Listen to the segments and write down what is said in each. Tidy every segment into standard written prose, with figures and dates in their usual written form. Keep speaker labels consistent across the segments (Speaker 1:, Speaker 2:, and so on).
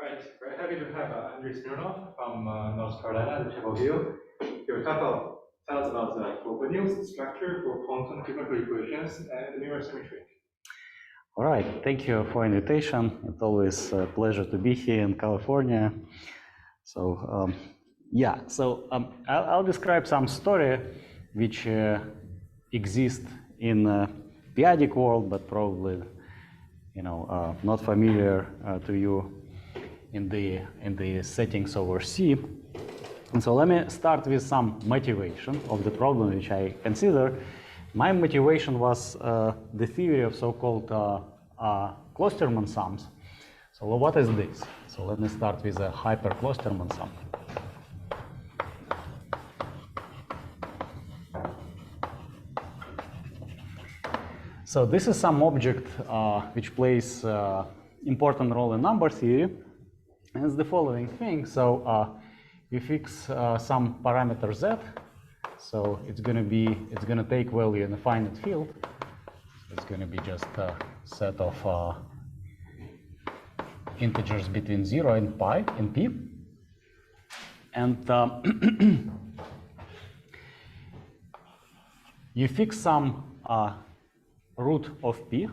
Speaker 1: Right, very happy to have Andrey Smirnov from North Carolina, the table view. He will tell us about the Frobenius structure for quantum differential equations and mirror symmetry.
Speaker 2: All right, thank you for invitation. It's always a pleasure to be here in California. So I'll describe some story which exists in p-adic world, but probably not familiar to you in the settings over C. And so let me start with some motivation of the problem which I consider. My motivation was the theory of so-called Kloosterman sums. So what is this? So let me start with a hyper-Kloosterman sum. So this is some object which plays important role in number theory. And it's the following thing. So we fix some parameter z. So it's gonna take value in a finite field. It's gonna be just a set of integers between 0 and pi in p. And you fix some root of p.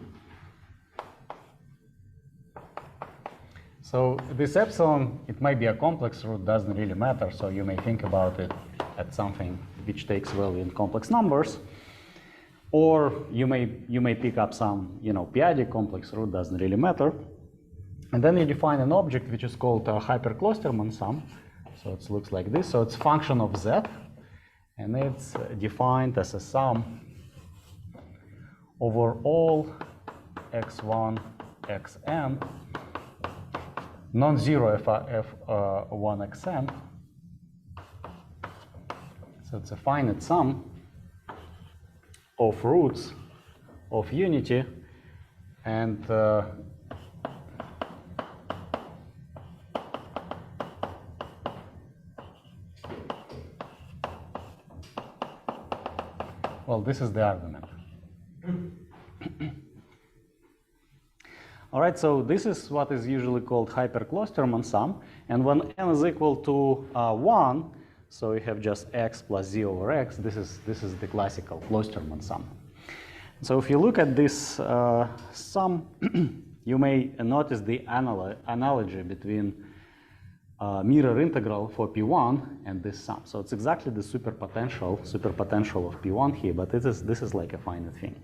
Speaker 2: So this epsilon, it might be a complex root, doesn't really matter. So you may think about it as something which takes value in complex numbers, or you may pick up some p-adic complex root, doesn't really matter. And then you define an object which is called a hyper-Kloosterman sum. So it looks like this. So it's function of z, and it's defined as a sum over all x1, xn, non-zero f1 xn. So it's a finite sum of roots of unity, and well, this is the argument. All right, so this is what is usually called hyper-Kloosterman sum. And when n is equal to 1, so you have just x plus z over x, this is the classical Kloosterman sum. So if you look at this sum, you may notice the analogy between mirror integral for p1 and this sum. So it's exactly the superpotential of p1 here, but this is like a finite thing.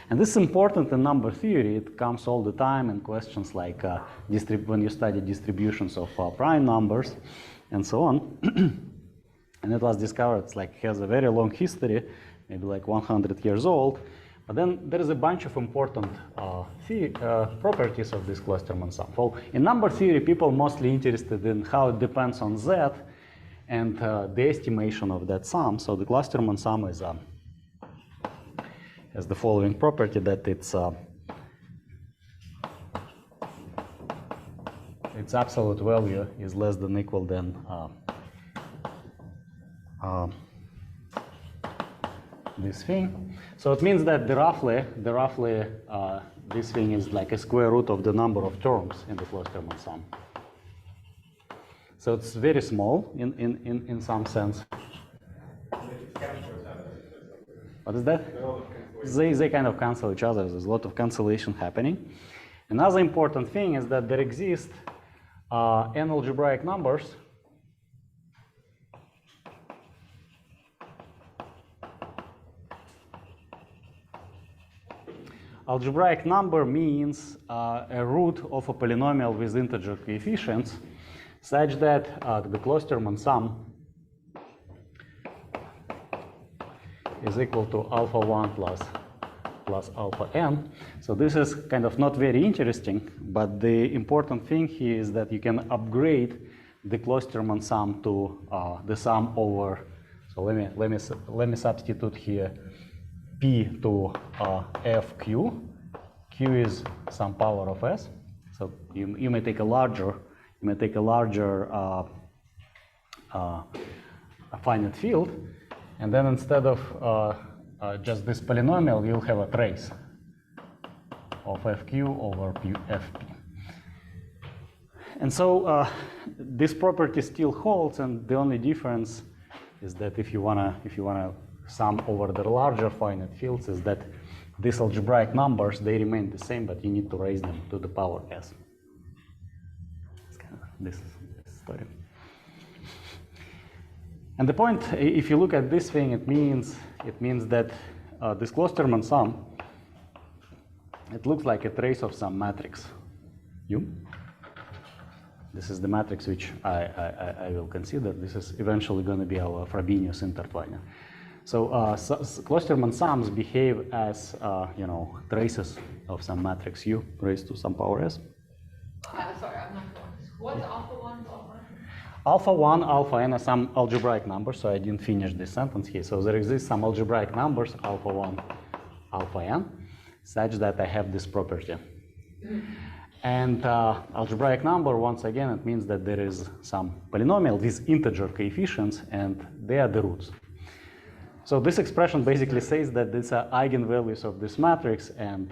Speaker 2: And this is important in number theory. It comes all the time in questions like when you study distributions of prime numbers and so on. And it was discovered has a very long history, maybe like 100 years old. But then there is a bunch of important properties of this Kloosterman sum. Well, in number theory, people mostly interested in how it depends on z and the estimation of that sum. So the Kloosterman sum has the following property, that its absolute value is less than or equal than this thing. So it means that roughly this thing is like a square root of the number of terms in the Kloosterman sum. So it's very small in some sense. What is that? They kind of cancel each other. There's a lot of cancellation happening. Another important thing is that there exist n algebraic numbers Algebraic number means a root of a polynomial with integer coefficients, such that the Kloosterman sum is equal to alpha 1 plus alpha n. So this is kind of not very interesting, but the important thing here is that you can upgrade the Kloosterman sum to the sum over. So let me substitute here p to fq. Q is some power of s. So you may take a larger finite field, and then instead of just this polynomial, you'll have a trace of fq over fp. And so this property still holds, and the only difference is that if you wanna sum over the larger finite fields, is that these algebraic numbers, they remain the same, but you need to raise them to the power s. It's kind of this story. And the point, if you look at this thing, it means that this Kloosterman sum, it looks like a trace of some matrix U. This is the matrix which I will consider. This is eventually going to be our Frobenius intertwiner. So, Kloosterman sums behave as traces of some matrix U raised to some power s.
Speaker 3: Sorry, I'm not going. What's alpha 1, alpha?
Speaker 2: Alpha 1, alpha n are some algebraic numbers, so I didn't finish this sentence here. So there exists some algebraic numbers, alpha 1, alpha n, such that I have this property. And algebraic number, once again, it means that there is some polynomial with integer coefficients, and they are the roots. So this expression basically says that these are eigenvalues of this matrix, and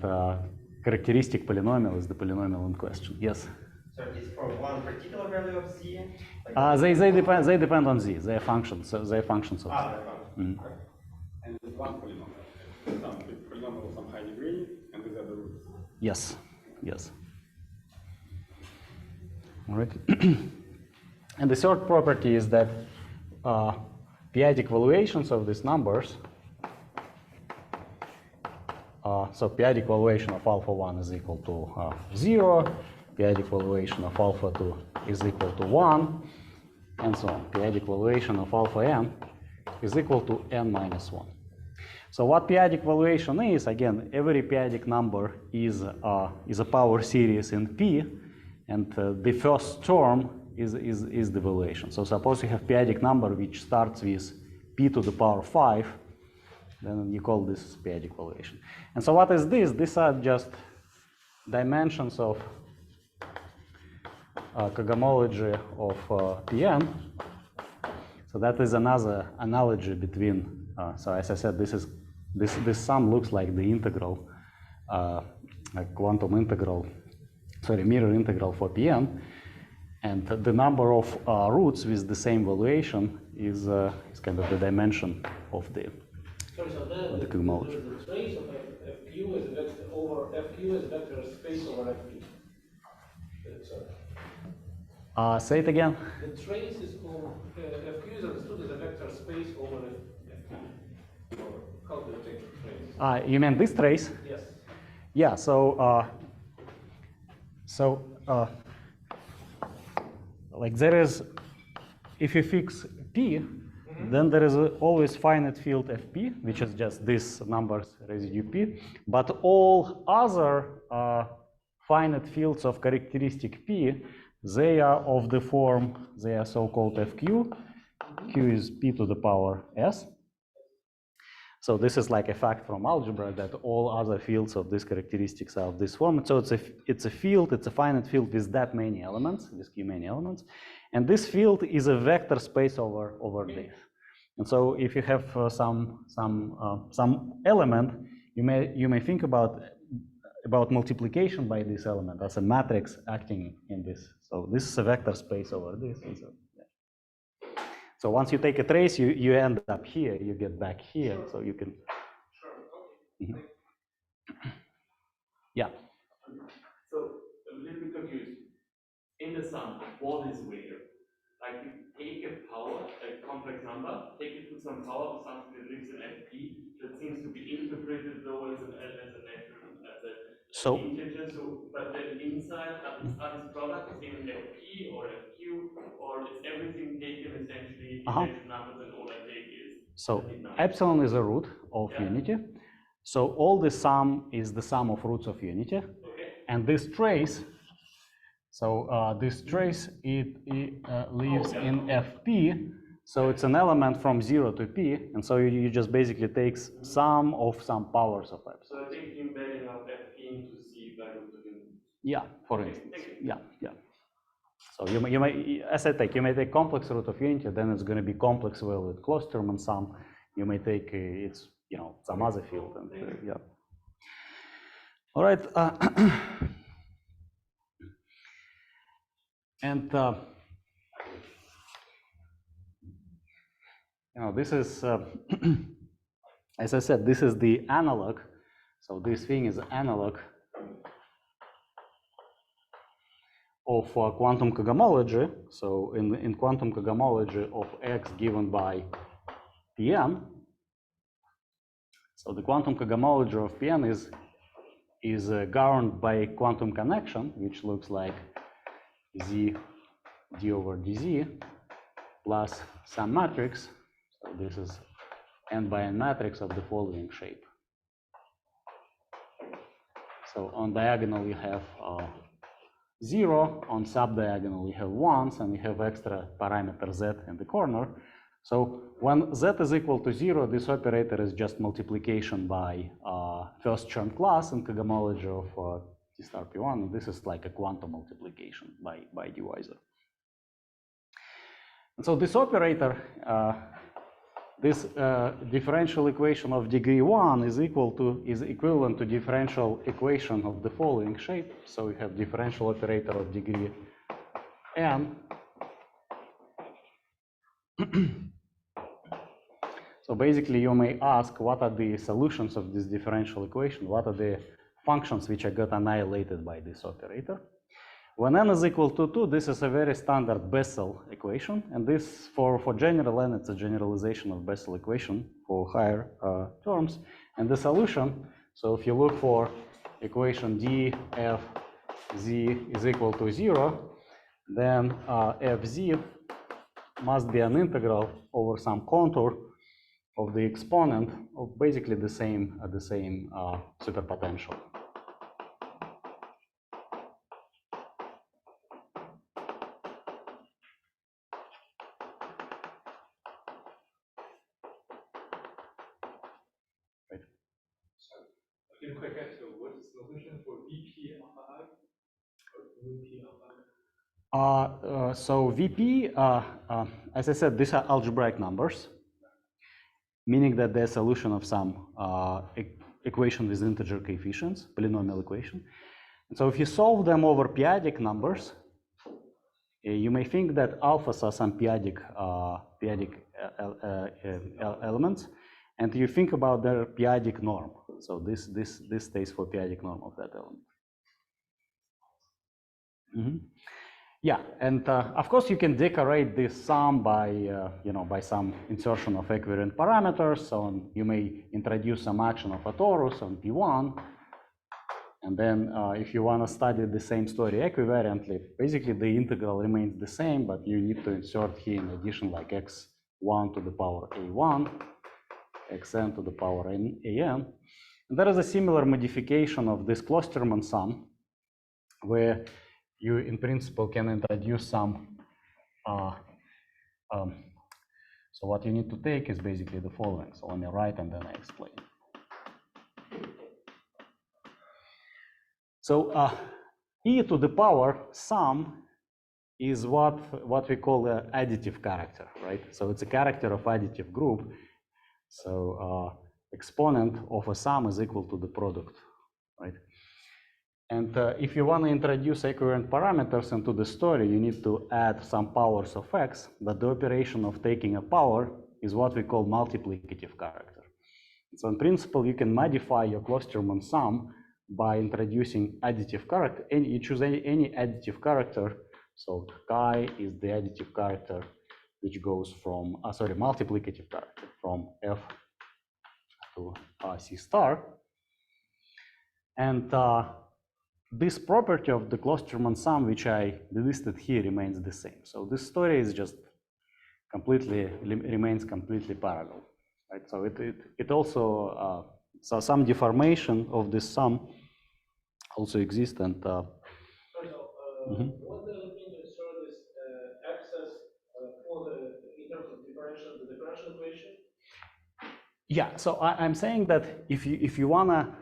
Speaker 2: characteristic polynomial is the polynomial in question. Yes?
Speaker 4: So it's for one particular value of z?
Speaker 2: They depend on z. They are functions. So they are functions of z.
Speaker 5: And it's one polynomial. Some polynomial of some high degree, and these are the roots.
Speaker 2: Yes. Yes. All right. And the third property is that p-adic valuations of these numbers. So p-adic valuation of alpha 1 is equal to 0. P-adic valuation of alpha 2 is equal to 1, and so on. P-adic valuation of alpha n is equal to n minus 1. So what p-adic valuation is, again, every p-adic number is a power series in P, and the first term is the valuation. So suppose you have p-adic number which starts with p to the power 5, then you call this p-adic valuation. And so what is this? These are just dimensions of cohomology of Pn. So that is another analogy between. So as I said, this sum looks like the integral, quantum integral, mirror integral for Pn, and the number of roots with the same valuation is kind of the dimension of the cohomology.
Speaker 6: The trace of fq is a vector over fq is a vector space over fp.
Speaker 2: Say it again.
Speaker 6: The trace is over fq is understood as a vector space over fp. How do you take the trace?
Speaker 2: You mean this trace?
Speaker 6: Yes.
Speaker 2: Yeah. Like there is, if you fix p, then there is always finite field fp, which is just this numbers residue p. But all other finite fields of characteristic p, they are of the form, they are so-called fq. Q is p to the power s. So this is like a fact from algebra that all other fields of these characteristics are of this form. So it's a field, it's a finite field with that many elements, with q many elements. And this field is a vector space over this. And so if you have some element, you may think about multiplication by this element as a matrix acting in this. So this is a vector space over this. And so, yeah. So once you take a trace, you end up here, you get back here, so you can. Sure. Yeah.
Speaker 7: So I'm a little bit confused. In the sum, what is where? Like you take a power, a complex number, take it to some power of something that lives in fp, that seems to be interpreted though as an integer. So, but then inside are these products in fp or fq, or is everything taken essentially integral numbers, and all I take is.
Speaker 2: So epsilon is a root of unity. So all the sum is the sum of roots of unity, and this trace. So this trace it lives in fp, so it's an element from 0 to p, and so you just basically take sum of some powers of epsilon.
Speaker 7: So I take the embedding of fp into c by root of unity.
Speaker 2: Yeah, for instance. Yeah. So you may, as I take, you may take complex root of unity, then it's going to be complex valued Kloosterman sum. You may take it's some other field, and yeah. All right. And this is, as I said, this is the analog. So this thing is analog of quantum cohomology. So in quantum cohomology of X given by Pn, so the quantum cohomology of Pn is governed by a quantum connection, which looks like z d over dz plus some matrix. So this is n by n matrix of the following shape. So on diagonal you have 0, on subdiagonal you have 1s, and you have extra parameter z in the corner. So when z is equal to 0, this operator is just multiplication by first term class in cohomology of T star P1, and this is like a quantum multiplication by divisor. And so this operator, this differential equation of degree 1 is equivalent to differential equation of the following shape. So we have differential operator of degree n. So basically you may ask, what are the solutions of this differential equation? What are the functions which got annihilated by this operator? When n is equal to 2, this is a very standard Bessel equation, and this for general n, it's a generalization of Bessel equation for higher terms. And the solution, so if you look for equation d f z is equal to 0, then fz must be an integral over some contour of the exponent of basically the same superpotential.
Speaker 1: Didn't quite get to what is the solution for VP alpha I or VP alpha I?
Speaker 2: So VP, as I said, these are algebraic numbers, meaning that they're a solution of some equation with integer coefficients, polynomial equation. And so if you solve them over p-adic numbers, you may think that alphas are some p-adic elements, and you think about their p-adic norm. So this stays for p-adic norm of that element. Mm-hmm. Yeah, and of course you can decorate this sum by by some insertion of equivariant parameters. So you may introduce some action of a torus on P1, and then if you want to study the same story equivariantly, basically the integral remains the same, but you need to insert here in addition like x1 to the power a1, xn to the power an. And there is a similar modification of this Kloosterman sum, where you, in principle, can introduce some. So what you need to take is basically the following. So let me write and then I explain. So e to the power sum is what we call an additive character, right? So it's a character of additive group. So exponent of a sum is equal to the product, right? And if you want to introduce equivariant parameters into the story, you need to add some powers of x, but the operation of taking a power is what we call multiplicative character. So in principle, you can modify your Kloosterman sum by introducing additive character. You choose any additive character. So chi is the additive character which goes from, multiplicative character from f to c star. And this property of the Kloosterman sum, which I listed here, remains the same. So this story is just remains completely parallel, right? So it also so some deformation of this sum also exists, and
Speaker 6: What do you mean to insert this access for in terms of the differential equation?
Speaker 2: Yeah, so I'm saying that if you wanna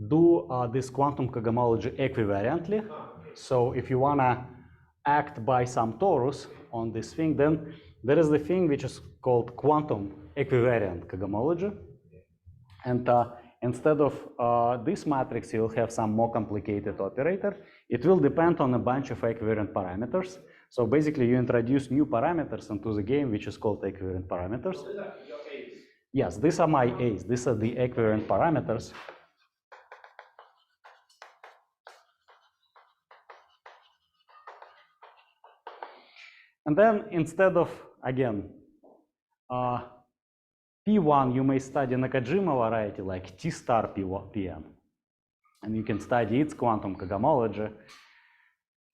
Speaker 2: do this quantum cohomology equivariantly, so if you wanna act by some torus on this thing, then there is the thing which is called quantum equivariant cohomology, and instead of this matrix, you'll have some more complicated operator. It will depend on a bunch of equivariant parameters. So basically, you introduce new parameters into the game, which is called equivariant parameters.
Speaker 6: So these are your A's.
Speaker 2: Yes, these are my A's. These are the equivariant parameters. And then instead of, again, P1, you may study Nakajima variety like T star Pn. And you can study its quantum cohomology.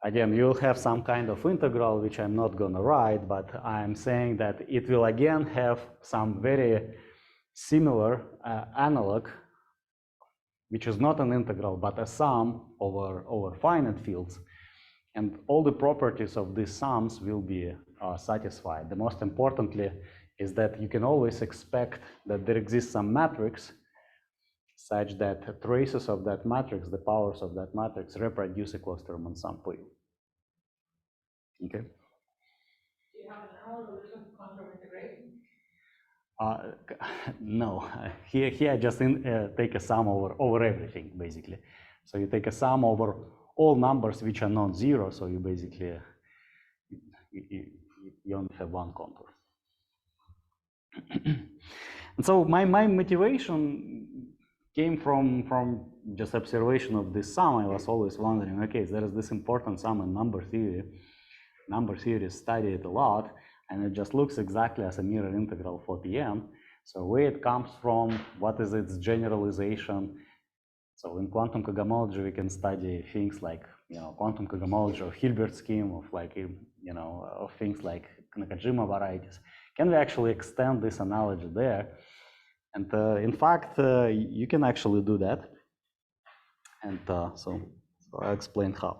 Speaker 2: Again, you'll have some kind of integral, which I'm not going to write, but I'm saying that it will again have some very similar analog, which is not an integral, but a sum over finite fields. And all the properties of these sums will be satisfied. The most importantly is that you can always expect that there exists some matrix such that traces of that matrix, the powers of that matrix, reproduce a Kloosterman sum P. Okay?
Speaker 3: Do you have an algorithm for quantum integration?
Speaker 2: No, here I just take a sum over everything, basically. So you take a sum over all numbers which are non-zero, so you basically, you only have one contour. And so my motivation came from just observation of this sum. I was always wondering, okay, there is this important sum in number theory. Number theory is studied a lot, and it just looks exactly as a mirror integral for Pn. So where it comes from, what is its generalization? So in quantum cohomology, we can study things like, quantum cohomology of Hilbert scheme, of like, of things like Nakajima varieties. Can we actually extend this analogy there? And in fact, you can actually do that. And so I'll explain how.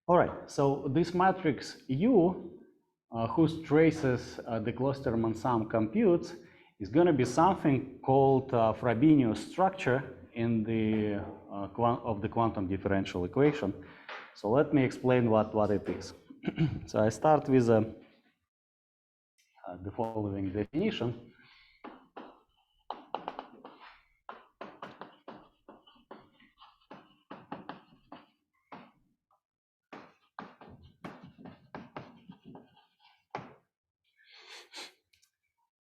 Speaker 2: All right, so this matrix U, whose traces the Kloosterman sum computes, is going to be something called Frobenius structure in the of the quantum differential equation. So let me explain what it is. So I start with the following definition.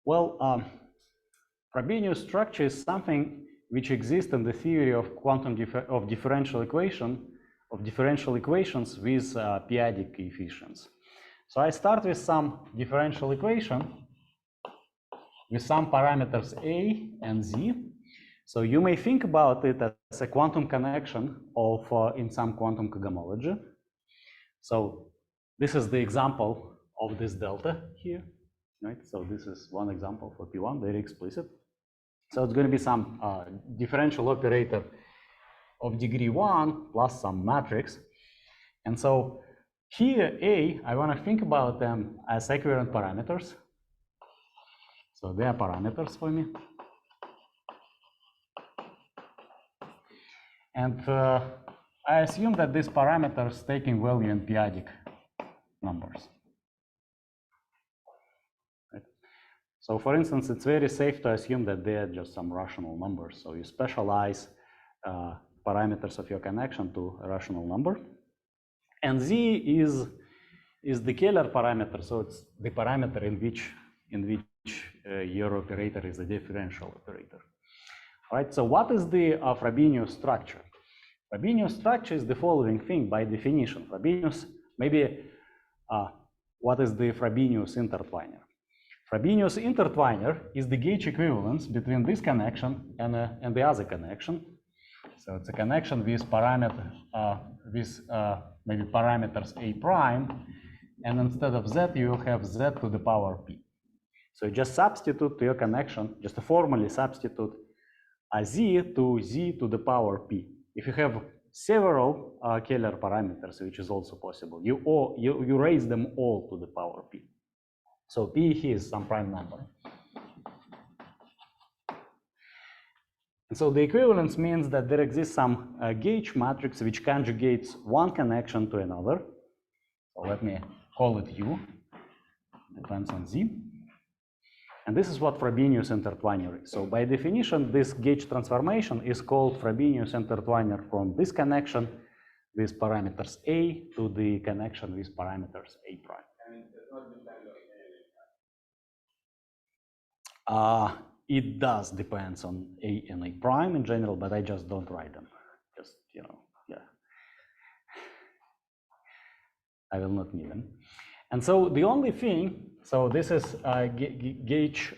Speaker 2: Well, Frobenius structure is something which exists in the theory of quantum differential equations with p-adic coefficients. So I start with some differential equation with some parameters a and z. So you may think about it as a quantum connection of in some quantum cohomology. So this is the example of this delta here. Right? So this is one example for P1, very explicit. So it's going to be some differential operator of degree 1 plus some matrix. And so here, A, I want to think about them as equivariant parameters. So they are parameters for me. And I assume that these parameters taking value in p-adic numbers. So for instance, it's very safe to assume that they are just some rational numbers. So you specialize parameters of your connection to a rational number. And z is the Kähler parameter, so it's the parameter in which your operator is a differential operator. All right, so what is the Frobenius structure? Frobenius structure is the following thing by definition. Frobenius, maybe what is the Frobenius intertwiner? Frobenius intertwiner is the gauge equivalence between this connection and the other connection. So it's a connection with parameter maybe parameters a prime, and instead of z you will have z to the power p. So you just substitute to your connection, just formally substitute a z to the power p. If you have several Kähler parameters, which is also possible, you raise them all to the power p. So p here is some prime number. So the equivalence means that there exists some gauge matrix which conjugates one connection to another. So let me call it U, depends on Z. And this is what Frobenius intertwiner is. So by definition, this gauge transformation is called Frobenius intertwiner from this connection with parameters A to the connection with parameters A prime.
Speaker 5: And it does not depend on A.
Speaker 2: It does depends on A and A prime in general, but I just don't write them. Just, you know, yeah. I will not need them. And so the only thing, so this is gauge,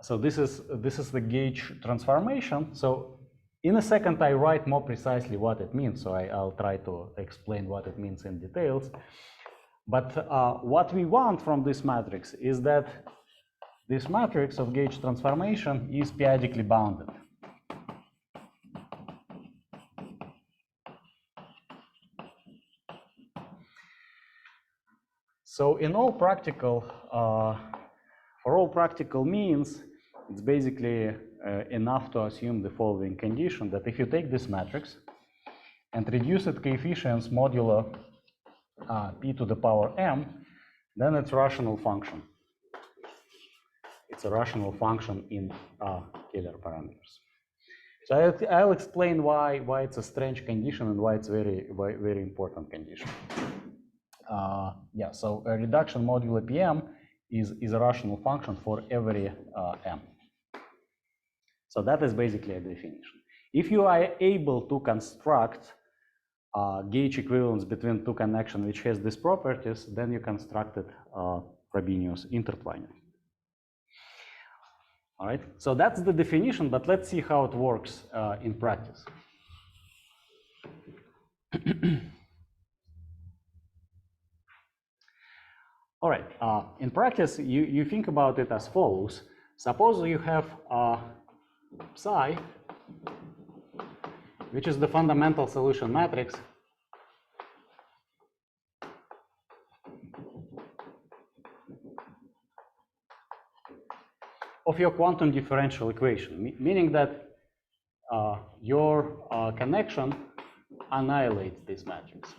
Speaker 2: so this is the gauge transformation. So in a second, I write more precisely what it means. So I'll try to explain what it means in details. But what we want from this matrix is that this matrix of gauge transformation is p-adically bounded. So in all practical, for all practical means, it's basically enough to assume the following condition, that if you take this matrix and reduce its coefficients modulo p to the power m, then it's a rational function. It's a rational function in scalar parameters. So I'll explain why it's a strange condition and why it's very important condition. Yeah, so a reduction modulo pm is a rational function for every m. So that is basically a definition. If you are able to construct gauge equivalence between two connections which has these properties, then you constructed Frobenius intertwiner. All right, so that's the definition, but let's see how it works in practice. All right, in practice, you think about it as follows. Suppose you have psi, which is the fundamental solution matrix of your quantum differential equation, meaning that your connection annihilates this matrix.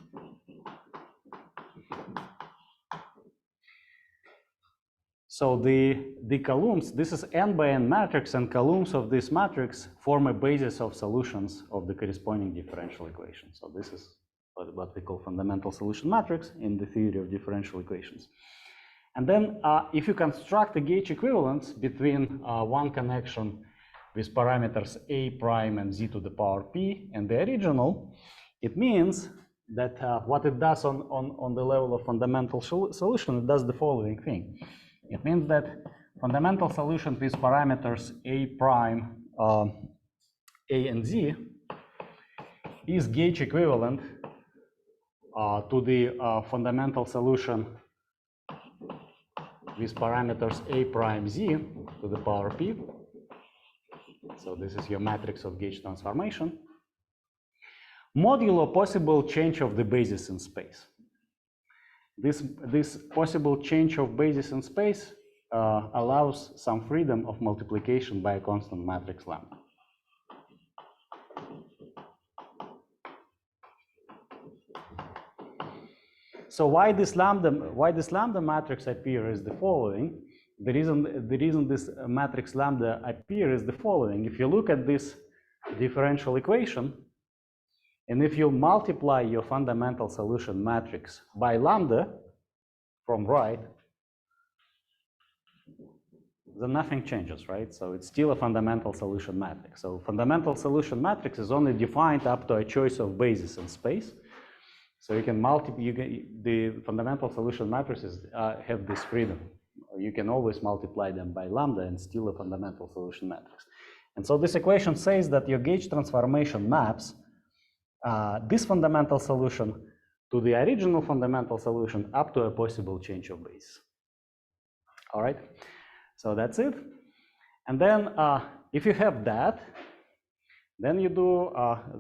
Speaker 2: So the columns, this is n by n matrix, and columns of this matrix form a basis of solutions of the corresponding differential equation. So this is what we call fundamental solution matrix in the theory of differential equations. And then if you construct a gauge equivalence between one connection with parameters a prime and z to the power p and the original, it means that what it does on the level of fundamental solution, it does the following thing. It means that fundamental solution with parameters a prime, a and z is gauge equivalent to the fundamental solution with parameters a prime z to the power p. So this is your matrix of gauge transformation, modulo possible change of the basis in space. This possible change of basis in space allows some freedom of multiplication by a constant matrix lambda. So why this lambda matrix appear is the following. The reason this matrix lambda appear is the following. If you look at this differential equation, and if you multiply your fundamental solution matrix by lambda from right, then nothing changes, right? So it's still a fundamental solution matrix. So fundamental solution matrix is only defined up to a choice of basis in space. So you can the fundamental solution matrices have this freedom. You can always multiply them by lambda and still a fundamental solution matrix. And so this equation says that your gauge transformation maps this fundamental solution to the original fundamental solution up to a possible change of base. All right, so that's it. And then if you have that, then you do,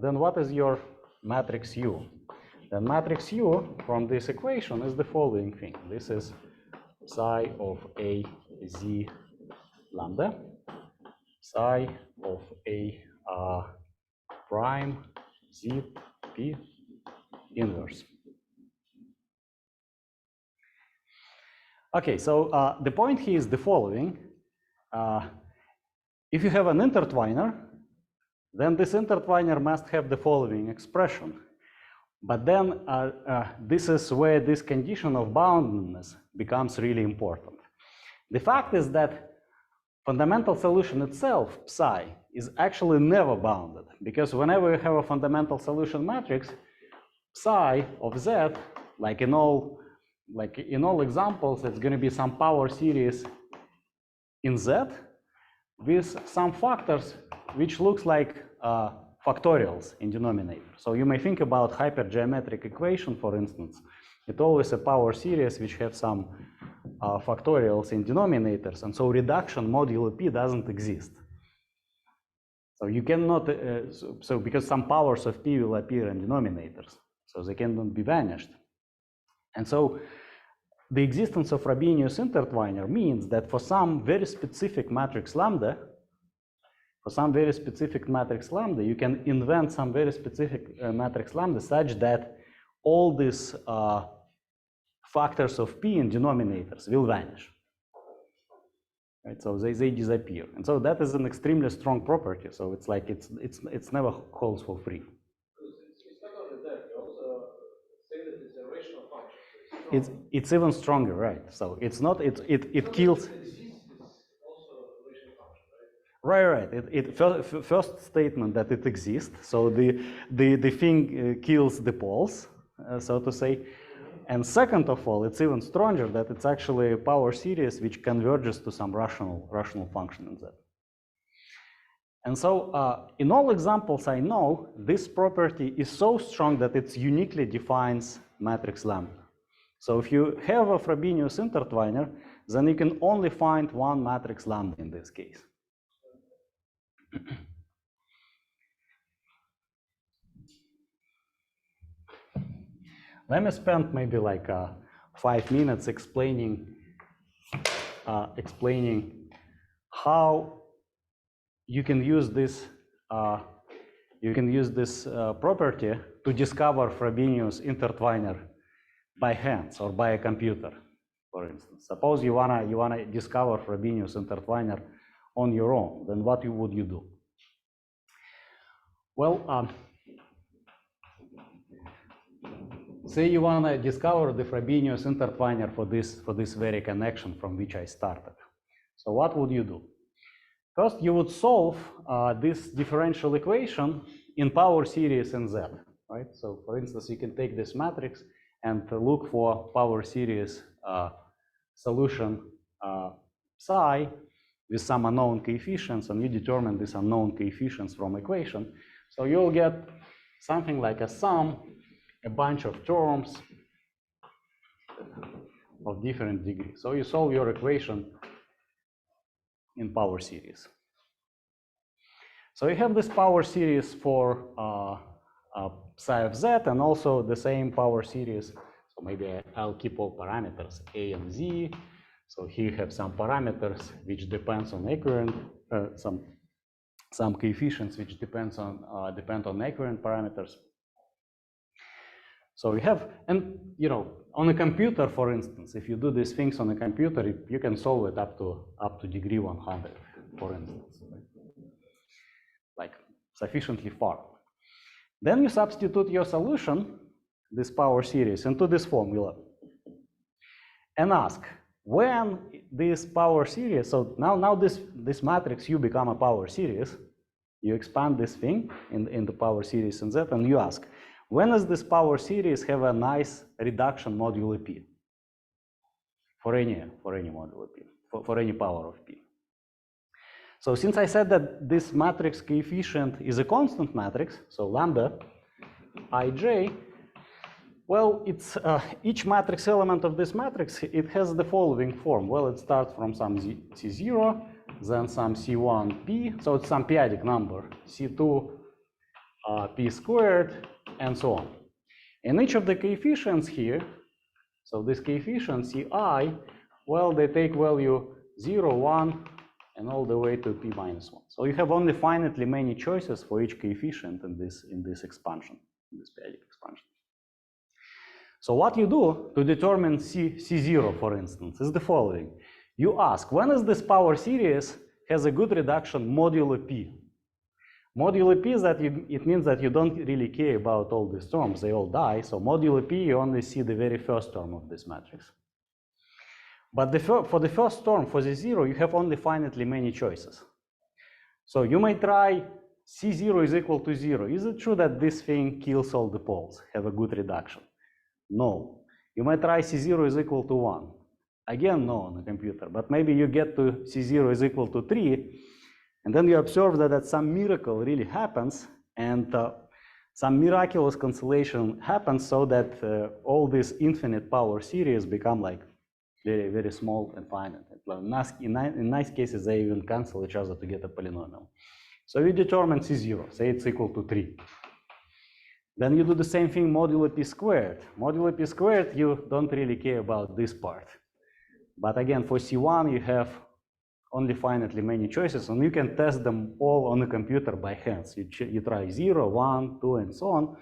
Speaker 2: then what is your matrix U? Then matrix U from this equation is the following thing. This is psi of a z lambda psi of a prime z p inverse. Okay, so the point here is the following. If you have an intertwiner, then this intertwiner must have the following expression. But then this is where this condition of boundedness becomes really important. The fact is that fundamental solution itself, psi, is actually never bounded, because whenever you have a fundamental solution matrix, psi of z, like in all examples, it's going to be some power series in z with some factors which looks like factorials in denominator. So you may think about hypergeometric equation, for instance. It's always a power series which have some factorials in denominators, and so reduction modulo p doesn't exist. So you cannot, so because some powers of p will appear in denominators, so they cannot be vanished. And so the existence of Frobenius intertwiner means that for some very specific matrix lambda, you can invent some very specific matrix lambda such that all these factors of p in denominators will vanish. Right? So they disappear. And so that is an extremely strong property. So it's like it's never holds for free.
Speaker 6: It's not only that, you also say that it's a rational function.
Speaker 2: It's even stronger, right? So it's not it kills. Right. First statement that it exists. So the thing kills the poles, so to say. And second of all, it's even stronger that it's actually a power series which converges to some rational function in Z. And so in all examples I know, this property is so strong that it uniquely defines matrix lambda. So if you have a Frobenius intertwiner, then you can only find one matrix lambda in this case. Let me spend maybe like 5 minutes explaining how you can use this property to discover Frobenius intertwiner by hands or by a computer, for instance. Suppose you wanna discover Frobenius intertwiner on your own, then what would you do? Well, say you want to discover the Frobenius intertwiner for this very connection from which I started. So what would you do? First, you would solve this differential equation in power series in Z, right? So for instance, you can take this matrix and look for power series solution psi with some unknown coefficients, and you determine these unknown coefficients from equation. So you'll get something like a sum, a bunch of terms of different degrees. So you solve your equation in power series. So you have this power series for psi of z, and also the same power series. So maybe I'll keep all parameters a and z. So here you have some parameters which depends on equivariant, some coefficients which depend on equivariant parameters. So we have, and you know, on a computer, for instance, if you do these things on a computer, you can solve it up to degree 100, for instance, like sufficiently far. Then you substitute your solution, this power series, into this formula, and ask when this power series. So now this matrix U become a power series. You expand this thing in the power series in Z, and you ask, when does this power series have a nice reduction modulo P for any modulo P, for any power of P? So since I said that this matrix coefficient is a constant matrix, so lambda ij, well, it's each matrix element of this matrix, it has the following form. Well, it starts from some C0, then some C1 P, so it's some p-adic number, C2 P squared, and so on. And each of the coefficients here, so this coefficient Ci, well, they take value 0, 1, and all the way to p minus 1. So you have only finitely many choices for each coefficient in this expansion, in this p-adic expansion. So what you do to determine C0, for instance, is the following. You ask, when is this power series has a good reduction modulo p? Modulo p is that it means that you don't really care about all these terms, they all die. So modulo p, you only see the very first term of this matrix. But for the first term, for the 0, you have only finitely many choices. So you may try C0 is equal to 0. Is it true that this thing kills all the poles, have a good reduction? No. You might try C0 is equal to 1. Again, no on the computer, but maybe you get to C0 is equal to 3, and then you observe that some miracle really happens, and some miraculous constellation happens so that all these infinite power series become like very, very small and finite. In nice cases, they even cancel each other to get a polynomial. So you determine C0, say it's equal to 3. Then you do the same thing modulo p squared. Modulo p squared, you don't really care about this part. But again, for C1, you have only finitely many choices, and you can test them all on the computer by hands. You try 0, 1, 2, and so on.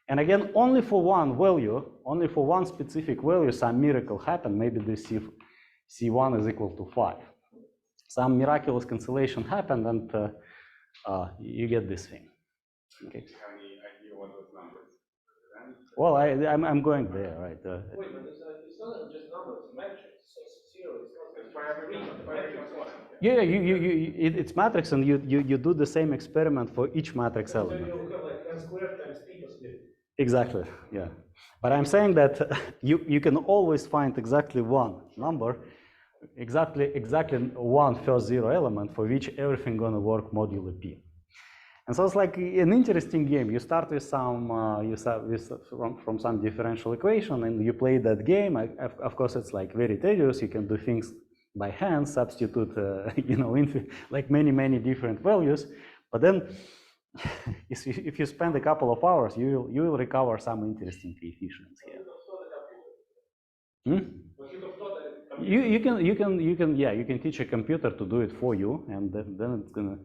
Speaker 2: And again, only for one value, only for one specific value, some miracle happened. Maybe this C1 is equal to 5. Some miraculous cancellation happened, and you get this thing. Okay.
Speaker 5: Do you have any idea what those numbers represent?
Speaker 2: Well, I'm going there, right?
Speaker 6: Wait, but it's not just numbers, it's matrix. So 0 is not for every matrix one.
Speaker 2: Yeah, it's matrix, and you do the same experiment for each matrix element.
Speaker 6: So you have like n squared times p possibility.
Speaker 2: Exactly, yeah. But I'm saying that you can always find exactly one number, exactly one first 0 element for which everything gonna work modulo p. And so it's like an interesting game. You start with some, from some differential equation, and you play that game. Of course, it's like very tedious. You can do things by hand, substitute, like many different values. But then, if you spend a couple of hours, you will recover some interesting coefficients here. You can teach a computer to do it for you, and then it's gonna.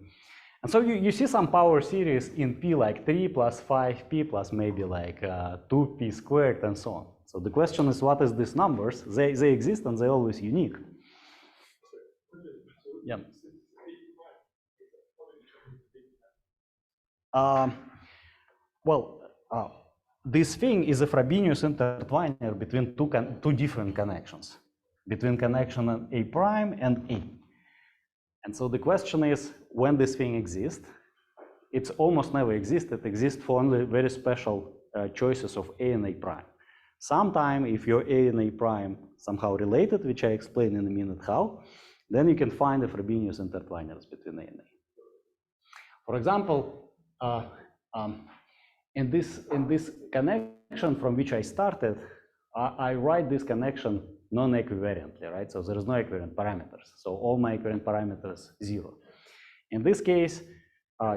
Speaker 2: And so you see some power series in p like 3 plus 5p plus maybe like 2p squared and so on. So the question is, what is these numbers? They exist and they're always unique. Yeah. This thing is a Frobenius intertwiner between two different connections, between connection A prime and A. And so the question is, when this thing exists, it's almost never exists. It exists for only very special choices of A and A prime. Sometime, if your A and A prime somehow related, which I explain in a minute how, then you can find the Frobenius intertwiners between A and A. For example, in this connection from which I started, I write this connection non-equivariantly, right? So there is no equivariant parameters. So all my equivariant parameters 0. In this case,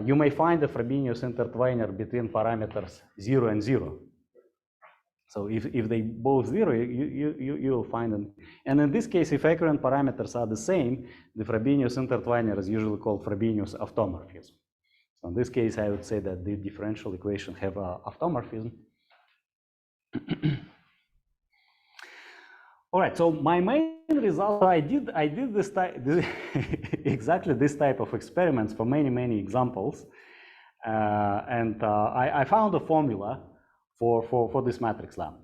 Speaker 2: you may find a Frobenius intertwiner between parameters 0 and 0. So if they both 0, you will find them. And in this case, if equivariant parameters are the same, the Frobenius intertwiner is usually called Frobenius automorphism. So in this case, I would say that the differential equations have automorphism. All right, so my main result, I did this exactly this type of experiments for many examples, and I found a formula for this matrix lambda.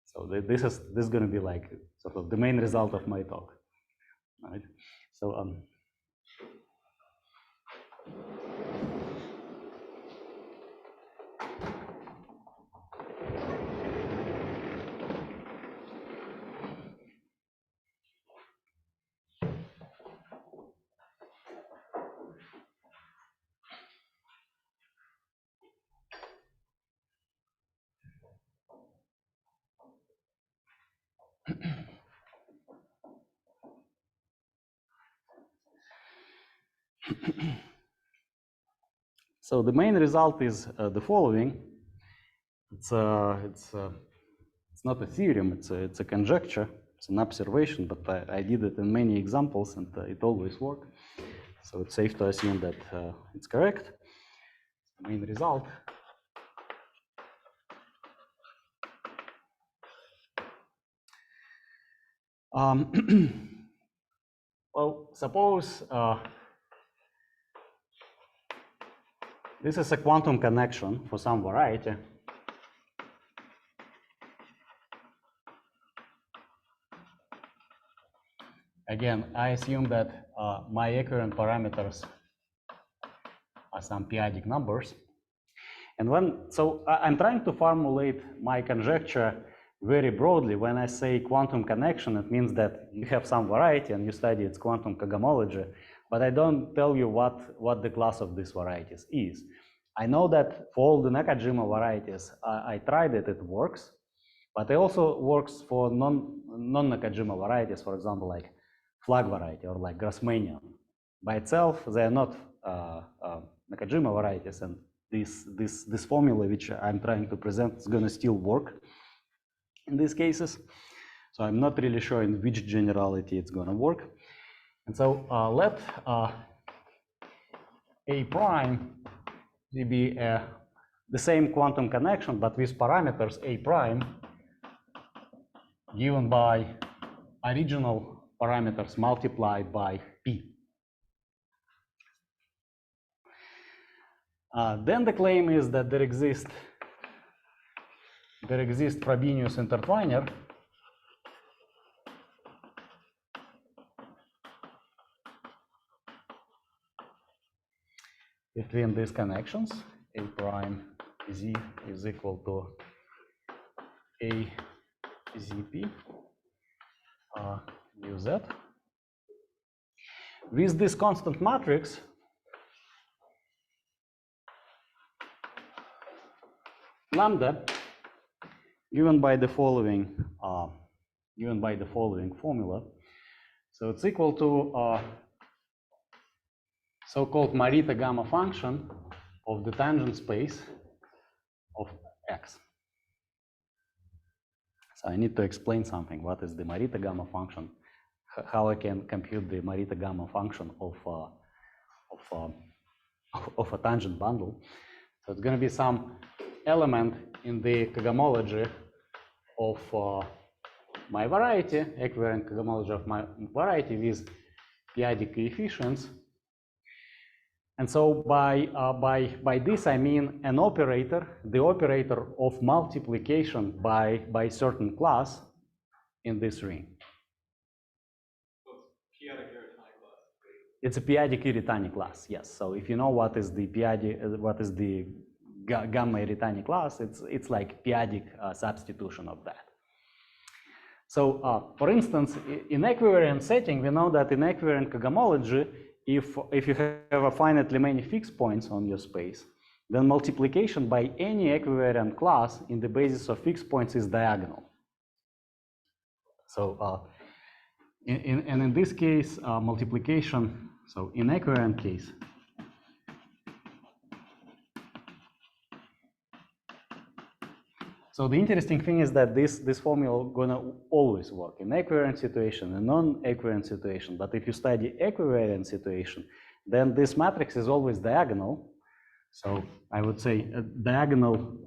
Speaker 2: So this is going to be like sort of the main result of my talk. All right, so so the main result is the following. It's not a theorem. It's a conjecture. It's an observation, but I did it in many examples, and it always worked. So it's safe to assume that it's correct. The main result. Well, suppose this is a quantum connection for some variety. Again, I assume that my equivariant parameters are some p-adic numbers. And so I'm trying to formulate my conjecture very broadly. When I say quantum connection, it means that you have some variety and you study its quantum cohomology, but I don't tell you what the class of these varieties is. I know that for all the Nakajima varieties, I tried it, it works, but it also works for non-Nakajima varieties, for example, like flag variety or like Grassmannian. By itself, they are not Nakajima varieties, and this formula which I'm trying to present is going to still work in these cases. So I'm not really sure in which generality it's going to work. And so let A prime be the same quantum connection, but with parameters A prime given by original parameters multiplied by P. Then the claim is that there exists Frobenius intertwiner between these connections. A prime Z is equal to A ZP mu Z. With this constant matrix, lambda, given by the following formula, so it's equal to so-called Morita gamma function of the tangent space of X. So I need to explain something. What is the Morita gamma function? How I can compute the Morita gamma function of a tangent bundle? So it's going to be some element in the cohomology of my variety, equivariant cohomology of my variety with p-adic coefficients. And so by this I mean an operator, the operator of multiplication by certain class in this ring. It's a p-adic Erytani class, yes. So if you know what is the gamma Erytani class, it's like p-adic substitution of that. So for instance, in equivariant setting, we know that in equivariant cohomology, if you have a finitely many fixed points on your space, then multiplication by any equivariant class in the basis of fixed points is diagonal. So and in this case, multiplication, so in equivariant case, so the interesting thing is that this formula is going to always work in equivariant situation and non-equivariant situation. But if you study equivariant situation, then this matrix is always diagonal. So I would say diagonal,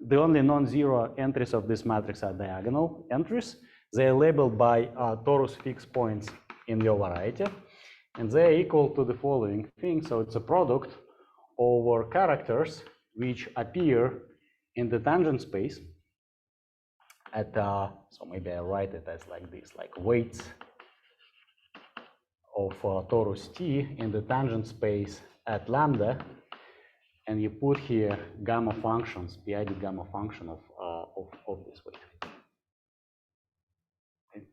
Speaker 2: the only non-zero entries of this matrix are diagonal entries. They are labeled by torus fixed points in your variety, and they are equal to the following thing. So it's a product over characters which appear in the tangent space at, so maybe I write it as like this, like weights of torus T in the tangent space at lambda, and you put here gamma functions, p-adic gamma function of this weight. Okay.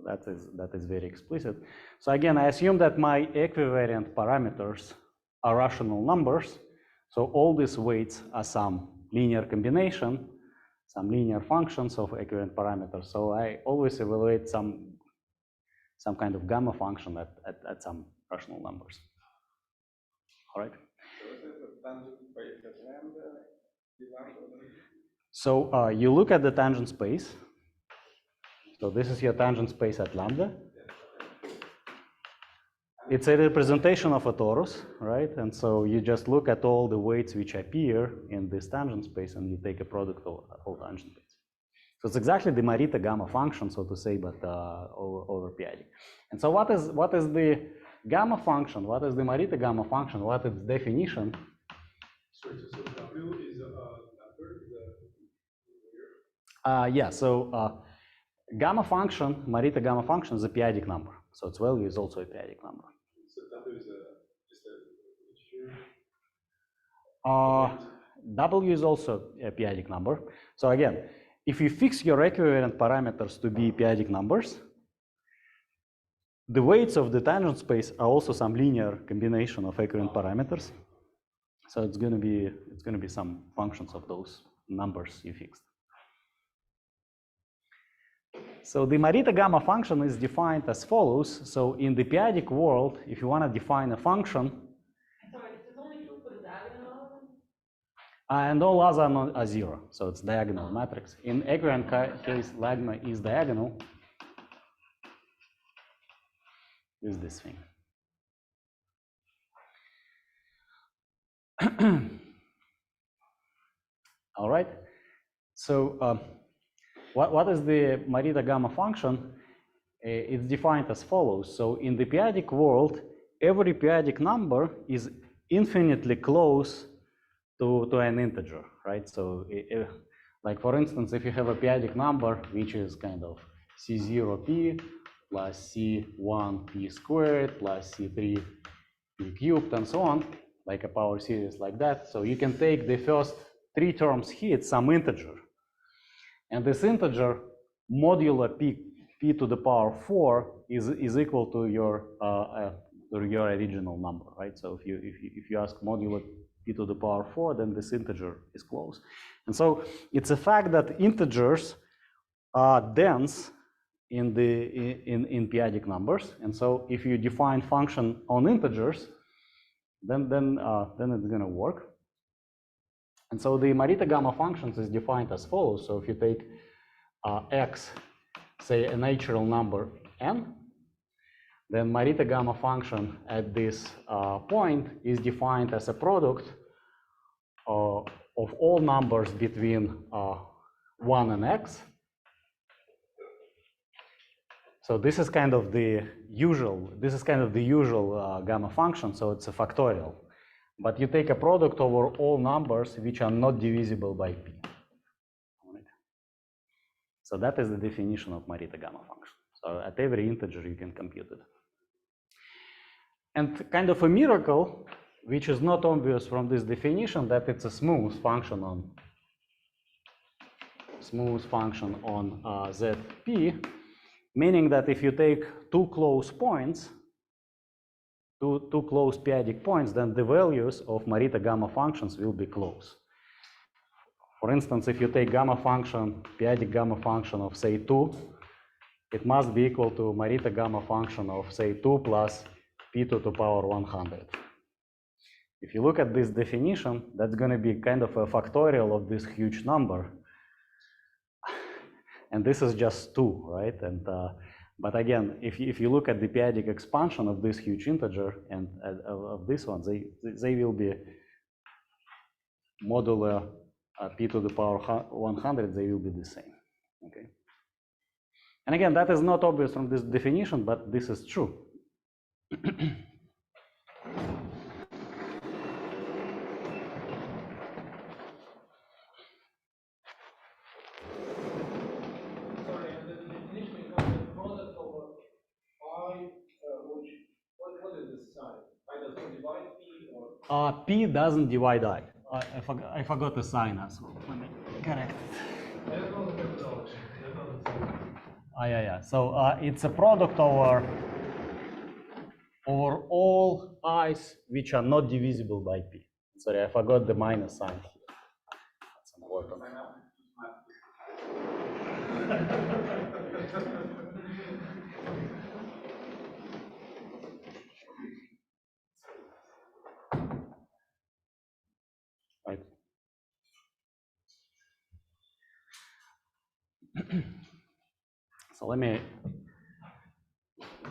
Speaker 2: That is very explicit. So again, I assume that my equivariant parameters are rational numbers. So all these weights are some linear combination, some linear functions of equivariant parameters. So I always evaluate some kind of gamma function at some rational numbers. All right.
Speaker 5: So is it a tangent space at lambda?
Speaker 2: So you look at the tangent space. So this is your tangent space at lambda. It's a representation of a torus, right? And so you just look at all the weights which appear in this tangent space, and you take a product of all tangent weights. So it's exactly the Morita gamma function, so to say, but over p-adic. And so what is the gamma function? What is the Morita gamma function? What is its definition?
Speaker 1: So W is a number,
Speaker 2: Yeah, so gamma function, Morita gamma function is a p-adic number. So its value is also a p-adic number.
Speaker 1: so W is just a integer.
Speaker 2: W is also a p-adic number. So again, if you fix your equivariant parameters to be p-adic numbers, the weights of the tangent space are also some linear combination of equivariant parameters. So it's going to be some functions of those numbers you fixed. So the Morita gamma function is defined as follows. So in the p-adic world, if you want to define a function,
Speaker 3: Sorry, this is only true for the diagonal element?
Speaker 2: and all other are zero, so it's diagonal matrix. In equivariant case, lambda is diagonal. Is this thing. All right. So what is the Morita gamma function? It's defined as follows. So in the p-adic world, every p-adic number is infinitely close to an integer, right? So like for instance, if you have a p-adic number, which is kind of C0p plus C1p squared plus C3p cubed and so on, like a power series like that. So you can take the first 3 terms here, it's some integer. And this integer modulo p to the power 4 is equal to your original number, right? So if you ask modulo p to the power 4, then this integer is close. And so it's a fact that integers are dense in p-adic numbers. And so if you define function on integers, then it's going to work. And so the Morita gamma functions is defined as follows. So if you take x, say a natural number n, then Morita gamma function at this point is defined as a product of all numbers between 1 and x. So this is kind of the usual gamma function, so it's a factorial. But you take a product over all numbers which are not divisible by p. Right? So that is the definition of Morita gamma function. So at every integer you can compute it. And kind of a miracle, which is not obvious from this definition, that it's a smooth function on Zp, meaning that if you take two close points, two close p-adic points, then the values of Morita gamma functions will be close. For instance, if you take gamma function, p-adic gamma function of say 2, it must be equal to Morita gamma function of say 2 plus p to the power 100. If you look at this definition, that's going to be kind of a factorial of this huge number. And this is just 2, right? And but again, if you look at the p-adic expansion of this huge integer and of this one, they will be modulo p to the power 100, they will be the same, okay? And again, that is not obvious from this definition, but this is true. P doesn't divide I. I forgot the sign as well. Let me correct it.
Speaker 1: I don't know the methodology.
Speaker 2: Yeah. So it's a product over all i's which are not divisible by p. Sorry, I forgot the minus sign here. That's important. Right. So let me,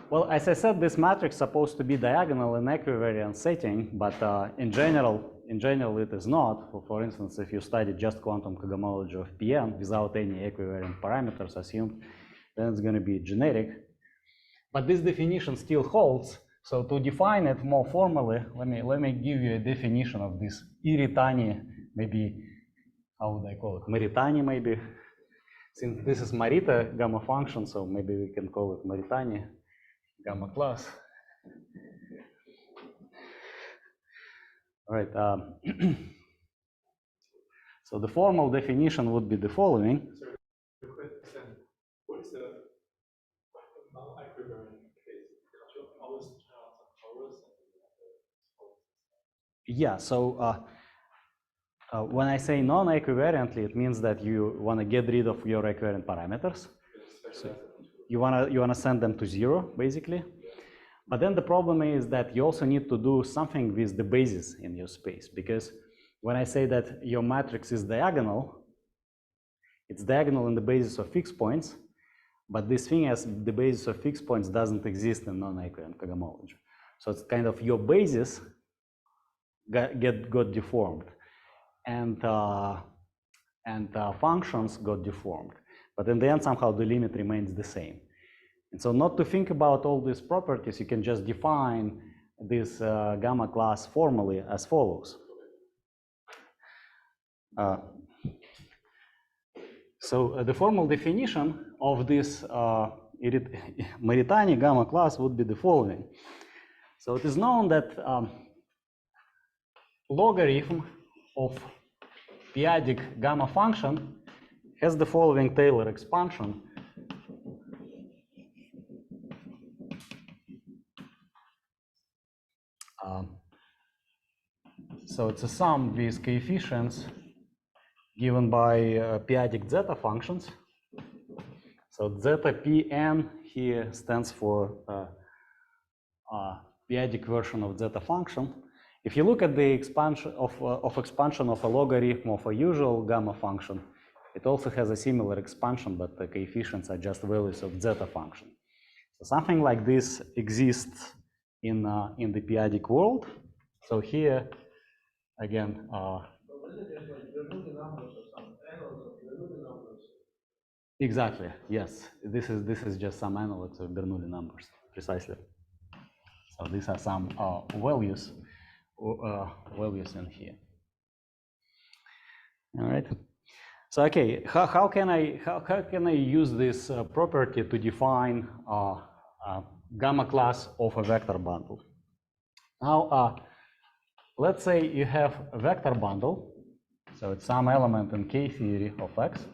Speaker 2: well, as I said, this matrix is supposed to be diagonal in equivariant setting, but in general it is not. For instance, if you study just quantum cohomology of Pn without any equivariant parameters assumed, then it's going to be generic. But this definition still holds. So to define it more formally, let me give you a definition of this Iritani, maybe, how would I call it? Maritani, maybe. Since this is Marita gamma function, so maybe we can call it Maritani gamma class. All right. So the formal definition would be the following.
Speaker 1: What is the non-equivariant case? Can't you always turn on some powers and
Speaker 2: Yeah. So when I say non-equivariantly, it means that you want to get rid of your equivariant parameters. So you wanna send them to 0, basically. But then the problem is that you also need to do something with the basis in your space, because when I say that your matrix is diagonal, it's diagonal in the basis of fixed points, but this thing as the basis of fixed points doesn't exist in non-equivariant cohomology. So it's kind of your basis got deformed, and functions got deformed. But in the end, somehow the limit remains the same. And so not to think about all these properties, you can just define this gamma class formally as follows. So the formal definition of this Maritani gamma class would be the following. So it is known that logarithm of p-adic gamma function has the following Taylor expansion. So it's a sum with coefficients given by p-adic zeta functions. So zeta pn here stands for p-adic version of zeta function. If you look at the expansion of a logarithm of a usual gamma function, it also has a similar expansion, but the coefficients are just values of zeta function. So something like this exists in the p-adic world. So here, again, exactly, yes. This is just some analogs of Bernoulli numbers, precisely. So these are some values in here. All right. So okay, how can I use this property to define gamma class of a vector bundle? Now, let's say you have a vector bundle, so it's some element in K theory of X.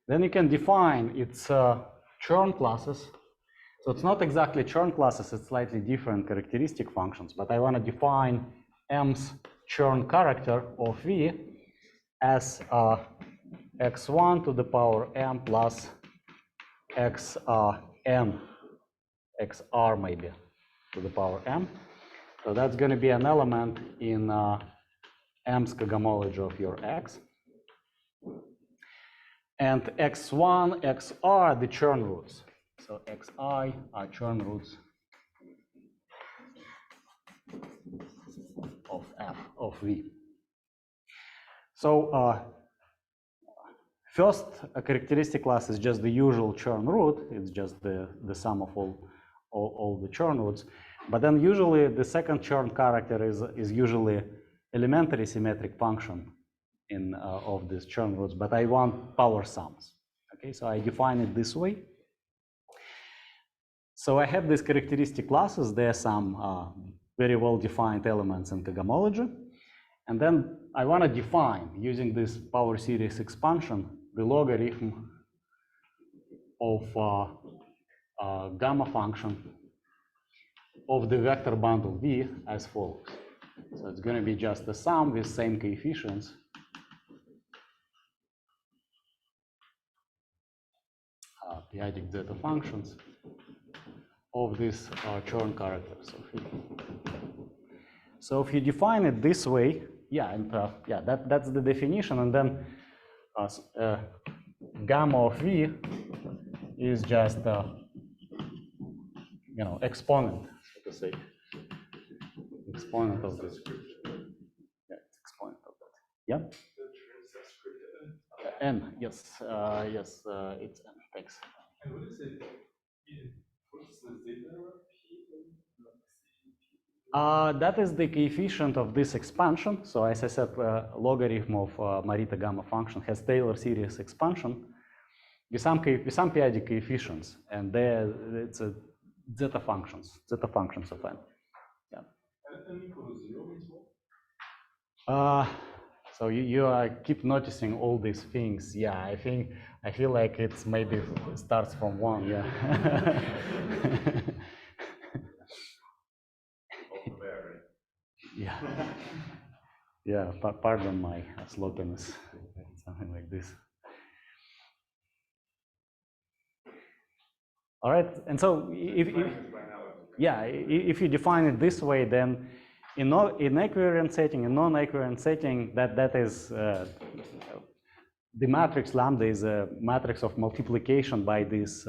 Speaker 2: Then you can define its Chern classes. So it's not exactly Chern classes, it's slightly different characteristic functions, but I want to define M's Chern character of V as x1 to the power M plus xn, xr maybe, to the power M. So that's going to be an element in M's cohomology of your X. And x1, xr, the Chern roots. So xi are Chern roots of F, of V. So first characteristic class is just the usual Chern root. It's just the sum of all the Chern roots. But then usually the second Chern character is usually elementary symmetric function of these Chern roots, but I want power sums. Okay, so I define it this way. So I have these characteristic classes. There are some very well-defined elements in cohomology. And then I want to define, using this power series expansion, the logarithm of gamma function of the vector bundle V as follows. So it's going to be just the sum with same coefficients p-adic zeta functions of these Chern characters of V. So if you define it this way, yeah, and yeah, that's the definition, and then gamma of v is just you know, exponent, so to say, exponent of this. Yeah, it's exponent of that. Yeah. N, yes, yes, it's N. Thanks.
Speaker 1: And what is it? What's the zeta?
Speaker 2: That is the coefficient of this expansion. So as I said, logarithm of Morita gamma function has Taylor series expansion with some p-adic coefficients, and there it's a zeta functions of n. Yeah.
Speaker 1: And n equals 0 as well?
Speaker 2: So you keep noticing all these things. Yeah, I feel like it's maybe starts from 1. Yeah. Yeah. Yeah. Pardon my sloppiness. Something like this. All right. And so if you define it this way, then in equivariant setting, in non-equivariant setting, that is the matrix lambda is a matrix of multiplication by this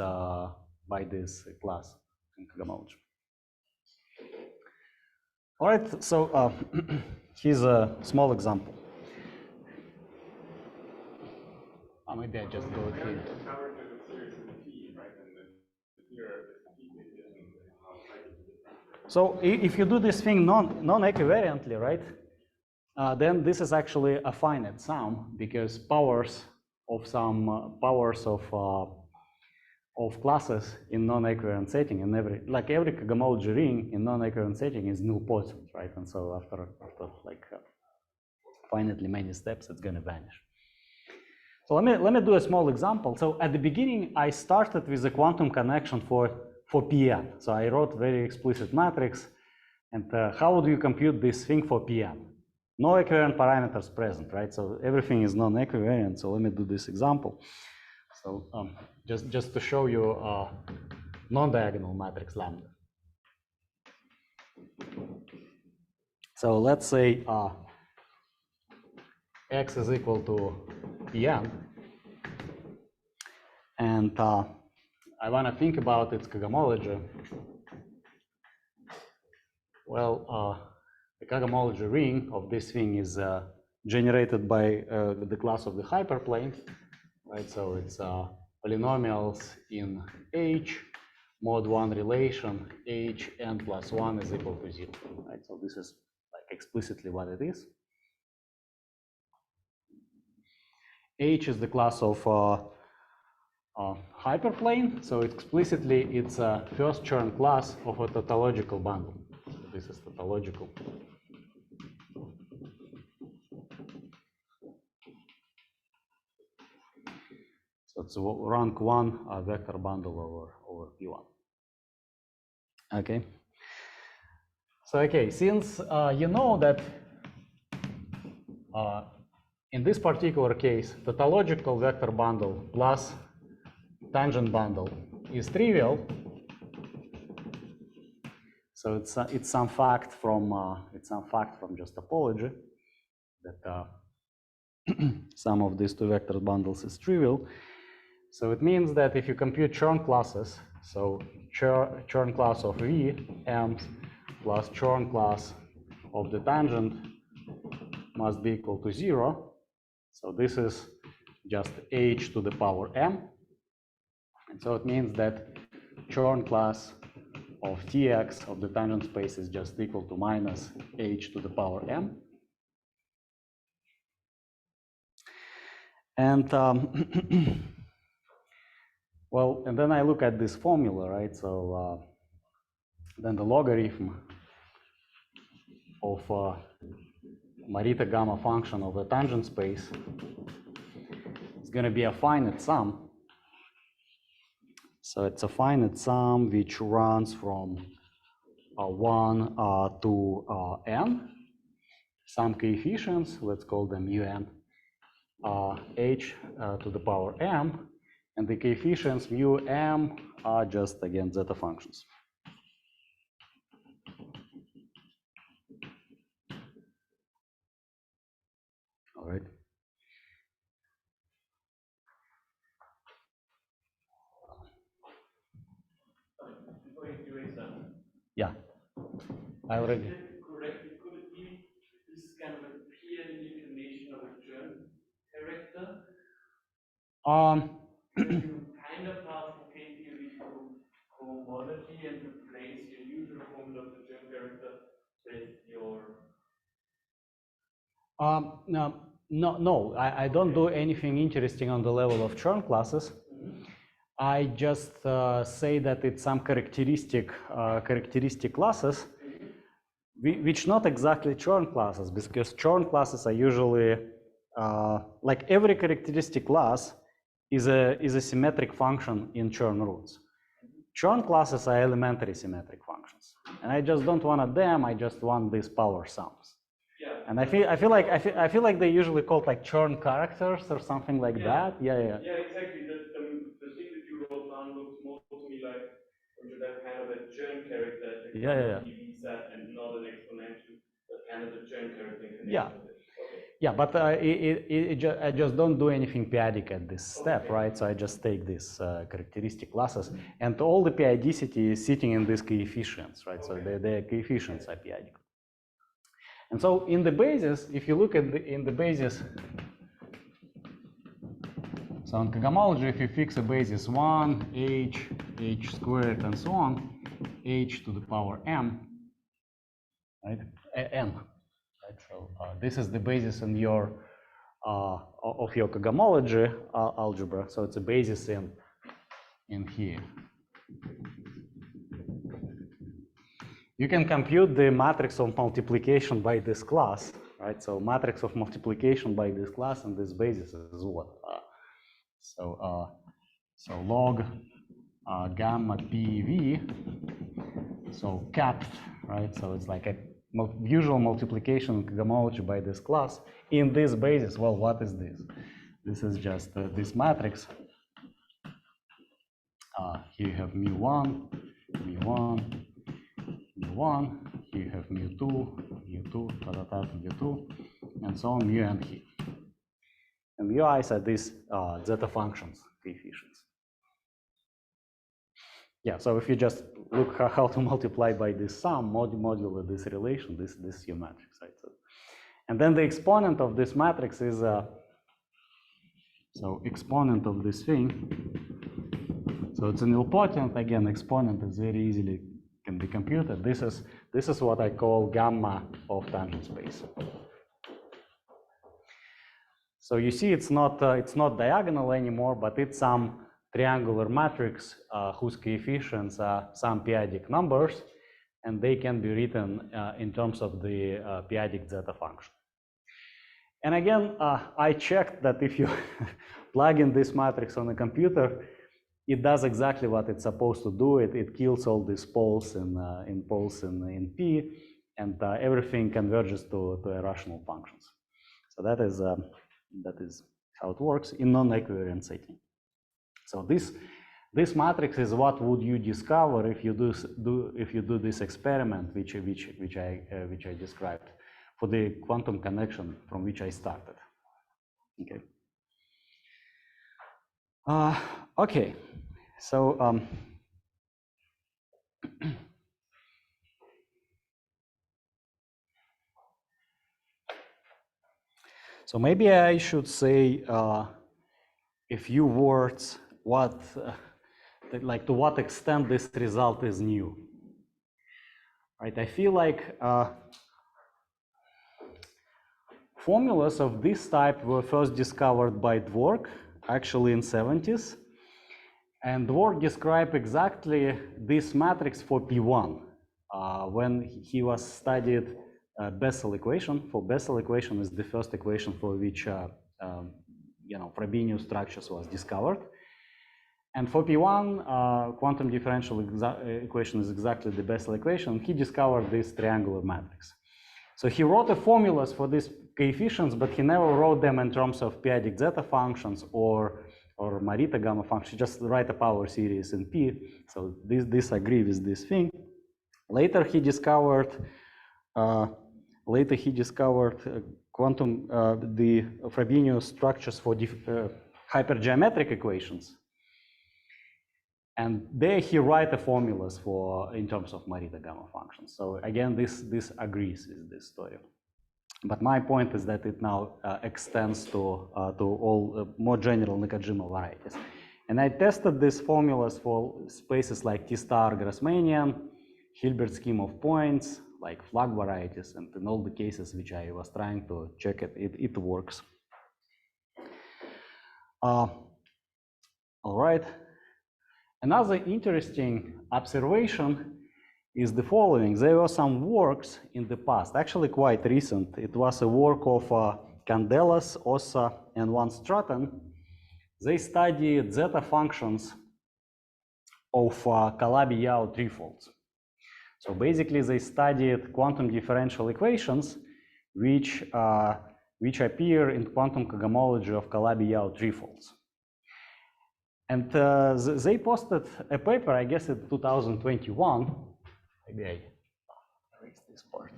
Speaker 2: class in cohomology. All right, so here's a small example. Maybe I just go here. So if you do this thing non-equivariantly, right, then this is actually a finite sum, because powers of some powers of classes in non-equivariant setting, and every cohomology ring in non-equivariant setting is nilpotent, right? And so after like finitely many steps, it's going to vanish. So let me do a small example. So at the beginning, I started with a quantum connection for Pn. So I wrote very explicit matrix, and how would you compute this thing for Pn? No equivariant parameters present, right? So everything is non-equivariant. So let me do this example. So just to show you non-diagonal matrix lambda. So let's say x is equal to Pn, and I want to think about its cohomology. Well, the cohomology ring of this thing is generated by the class of the hyperplane, right? So it's polynomials in H, mod 1 relation, H n plus 1 is equal to 0, right? So this is like explicitly what it is. H is the class of hyperplane, so explicitly it's a first Chern class of a tautological bundle. So this is tautological. So it's a rank 1 vector bundle over P1. Okay. So okay, since you know that in this particular case, the tautological vector bundle plus tangent bundle is trivial. So it's some fact from just topology that sum of these two vector bundles is trivial. So it means that if you compute Chern classes, so Chern class of V m plus Chern class of the tangent must be equal to 0. So this is just h to the power m. And so it means that Chern class of Tx of the tangent space is just equal to minus h to the power m. And well, and then I look at this formula, right? So then the logarithm of Morita gamma function of the tangent space is going to be a finite sum. So it's a finite sum which runs from 1 to n. Some coefficients, let's call them un, h to the power m, and the coefficients mu m are just, again, zeta functions. All right.
Speaker 7: Before you erase that,
Speaker 2: Yeah, I already.
Speaker 7: correctly, could it be this is kind of a p-adic of a germ character? Because you kind of have okay theory to cohomology and replace your usual formula of the germ character with your.
Speaker 2: No, I don't do anything interesting on the level of Chern classes. I just say that it's some characteristic classes, which not exactly Chern classes, because Chern classes are usually like every characteristic class is a symmetric function in Chern roots. Chern classes are elementary symmetric functions, and I just don't want them. I just want these power sums.
Speaker 7: Yeah.
Speaker 2: And I feel like they usually called like Chern characters or something like that. Yeah.
Speaker 7: Yeah, exactly. The thing that you wrote down looks more to me like you should have kind of a Chern character.
Speaker 2: Yeah.
Speaker 7: And not an exponential, but kind of a Chern character.
Speaker 2: Yeah.
Speaker 7: Okay.
Speaker 2: Yeah, but I just don't do anything p-adic at this step, right? So I just take these characteristic classes, and all the p-adicity is sitting in these coefficients, right? So the coefficients are p-adic. And so in the basis, if you look at in the basis, so in cohomology, if you fix a basis 1, h squared, and so on, h to the power m, right? N. Right? So this is the basis in your of your cohomology algebra. So it's a basis in here. You can compute the matrix of multiplication by this class, right? So matrix of multiplication by this class and this basis is what? So log gamma PV, so capped, right? So it's like a usual multiplication in cohomology by this class in this basis. Well, what is this? This is just this matrix. Here you have mu1, mu1, mu1, here you have mu2, mu2, and so on, mu and here. And mui's are these zeta functions, coefficients. Yeah, so if you just look how to multiply by this sum, modulo this relation, this is your matrix, right? So, and then the exponent of this matrix is, so exponent of this thing, so it's an nilpotent, again, exponent is very easily can be computed. This is what I call gamma of tangent space. So you see, it's not diagonal anymore, but it's some triangular matrix whose coefficients are some p-adic numbers, and they can be written in terms of the p-adic zeta function. And again, I checked that if you plug in this matrix on a computer, it does exactly what it's supposed to do. It kills all these poles in P, and everything converges to irrational functions. So that is how it works in non-equivariant setting. So this matrix is what would you discover if you do this experiment, which I described for the quantum connection from which I started. Okay. Okay. So so maybe I should say a few words like to what extent this result is new. Right? I feel like formulas of this type were first discovered by Dwork, actually in 70s. And Dwork described exactly this matrix for P1 when he was studied Bessel equation. For Bessel equation is the first equation for which Frobenius structures was discovered. And for P1, quantum differential equation is exactly the Bessel equation. He discovered this triangular matrix. So he wrote the formulas for these coefficients, but he never wrote them in terms of p-adic zeta functions or Morita gamma function, just write a power series in P. So this agree with this thing. Later he discovered the Frobenius structures for hypergeometric equations. And there he writes the formulas for in terms of Morita gamma functions. So again, this agrees with this story. But my point is that it now extends to all more general Nakajima varieties. And I tested these formulas for spaces like T star Grassmannian, Hilbert scheme of points, like flag varieties, and in all the cases which I was trying to check it works. All right. Another interesting observation is the following. There were some works in the past, actually quite recent. It was a work of Candelas, Ossa, and Van Straten. They studied zeta functions of Calabi-Yau threefolds. So basically, they studied quantum differential equations which appear in quantum cohomology of Calabi-Yau threefolds. And they posted a paper, I guess in 2021. Maybe I erase this part.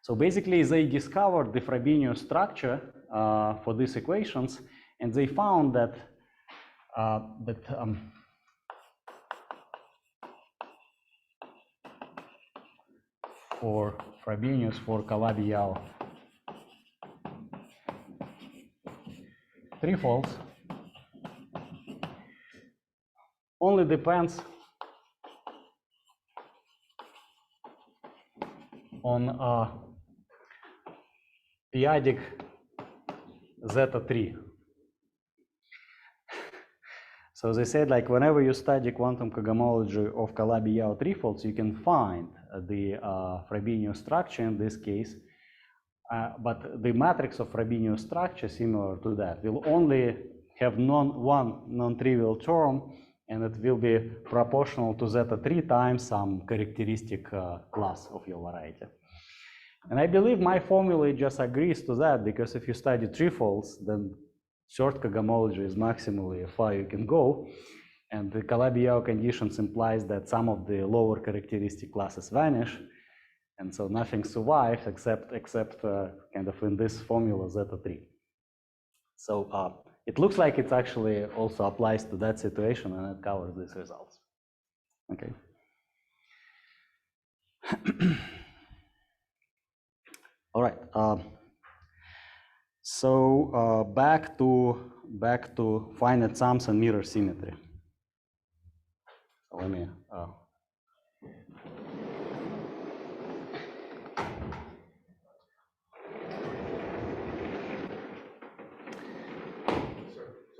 Speaker 2: So basically, they discovered the Frobenius structure for these equations, and they found that for Frobenius for Calabi-Yau threefolds only depends on p-adic zeta 3. So they said, like, whenever you study quantum cohomology of Calabi-Yau threefolds, you can find the Frobenius structure in this case, but the matrix of Frobenius structure, similar to that, will only have one non-trivial term, and it will be proportional to zeta 3 times some characteristic class of your variety. And I believe my formula just agrees to that, because if you study threefolds, then short cohomology is maximally far you can go, and the Calabi-Yau conditions implies that some of the lower characteristic classes vanish, and so nothing survives except kind of in this formula zeta 3. So it looks like it actually also applies to that situation, and it covers these results. Okay. All right. So back to finite sums and mirror symmetry. So let me.
Speaker 1: So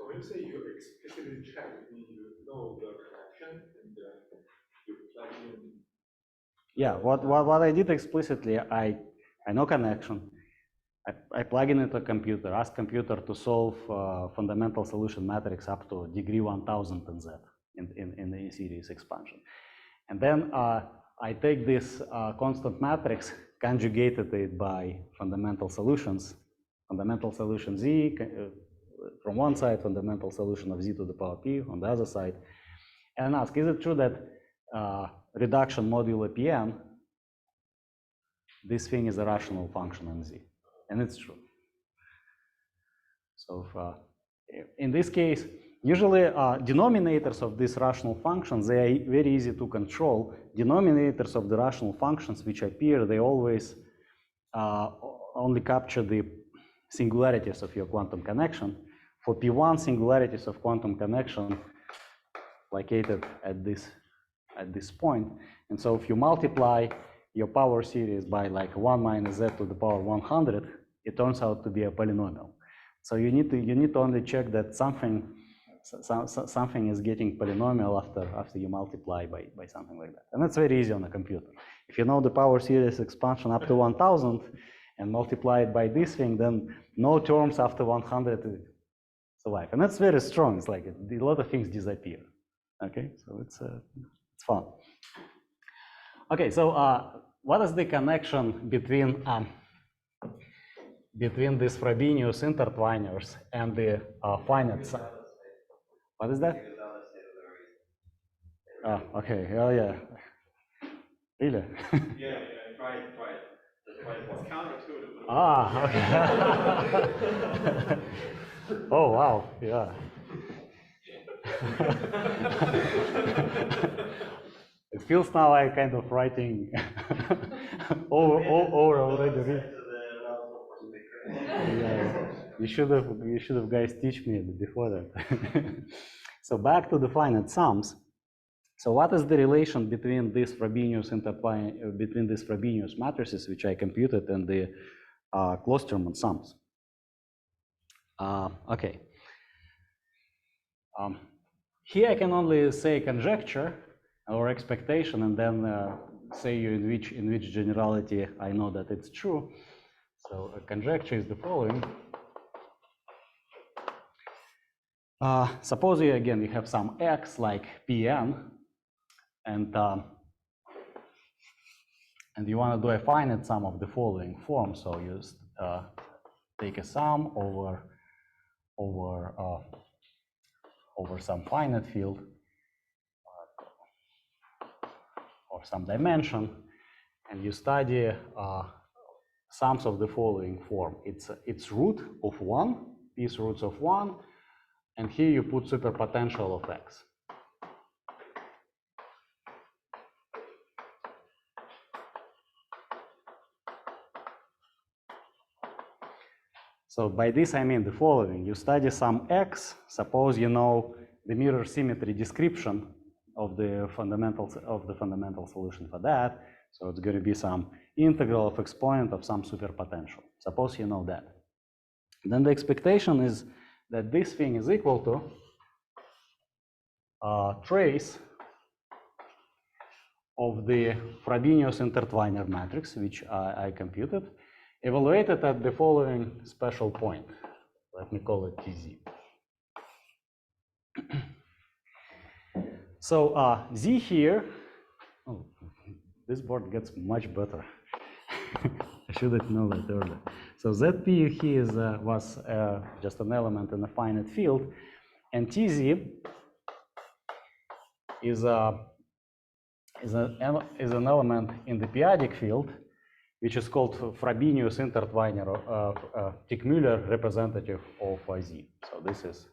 Speaker 1: when you say you explicitly check, you know the connection and you plug in.
Speaker 2: Yeah, what I did explicitly, I know connection. I plug in into a computer, ask computer to solve fundamental solution matrix up to degree 1000 in Z in the series expansion. And then I take this constant matrix, conjugated it by fundamental solution Z from one side, fundamental solution of Z to the power P on the other side, and ask, is it true that reduction modulo Pn, this thing is a rational function in Z? And it's true. So in this case, usually denominators of these rational functions, they are very easy to control. Denominators of the rational functions which appear, they always only capture the singularities of your quantum connection. For P1, singularities of quantum connection located at this point. And so if you multiply your power series by like 1 minus Z to the power 100, it turns out to be a polynomial. So you need to only check that something is getting polynomial after you multiply by something like that. And that's very easy on a computer. If you know the power series expansion up to 1000 and multiply it by this thing, then no terms after 100 survive. And that's very strong. It's like a lot of things disappear. Okay, so it's fun. Okay, so what is the connection between these Frobenius intertwiners and the finite sum? What is that? Oh, okay. Oh, yeah. Really?
Speaker 4: Yeah, try it. Just try it.
Speaker 5: It's counterintuitive.
Speaker 2: Ah, okay. Oh, wow, yeah. It feels now like kind of writing over already. Yeah, you should have guys teach me before that. So back to the finite sums. So what is the relation between these Frobenius between these Frobenius matrices which I computed and the Kloosterman sums? Okay. Here I can only say conjecture or expectation, and then say you in which generality I know that it's true. So a conjecture is the following. Suppose you have some x like Pn, and you want to do a finite sum of the following form. So you take a sum over some finite field or some dimension, and you study sums of the following form. It's root of 1, these roots of 1, and here you put superpotential of x. So by this I mean the following. You study some x, suppose you know the mirror symmetry description of the fundamental solution for that. So it's going to be some integral of exponent of some superpotential. Suppose you know that. Then the expectation is that this thing is equal to trace of the Frobenius intertwiner matrix, which I computed, evaluated at the following special point. Let me call it TZ. So Z here, oh, this board gets much better. I should have known that earlier. So ZP here was just an element in a finite field, and TZ is an element in the p-adic field, which is called Frobenius intertwiner Teichmüller representative of Z. So this is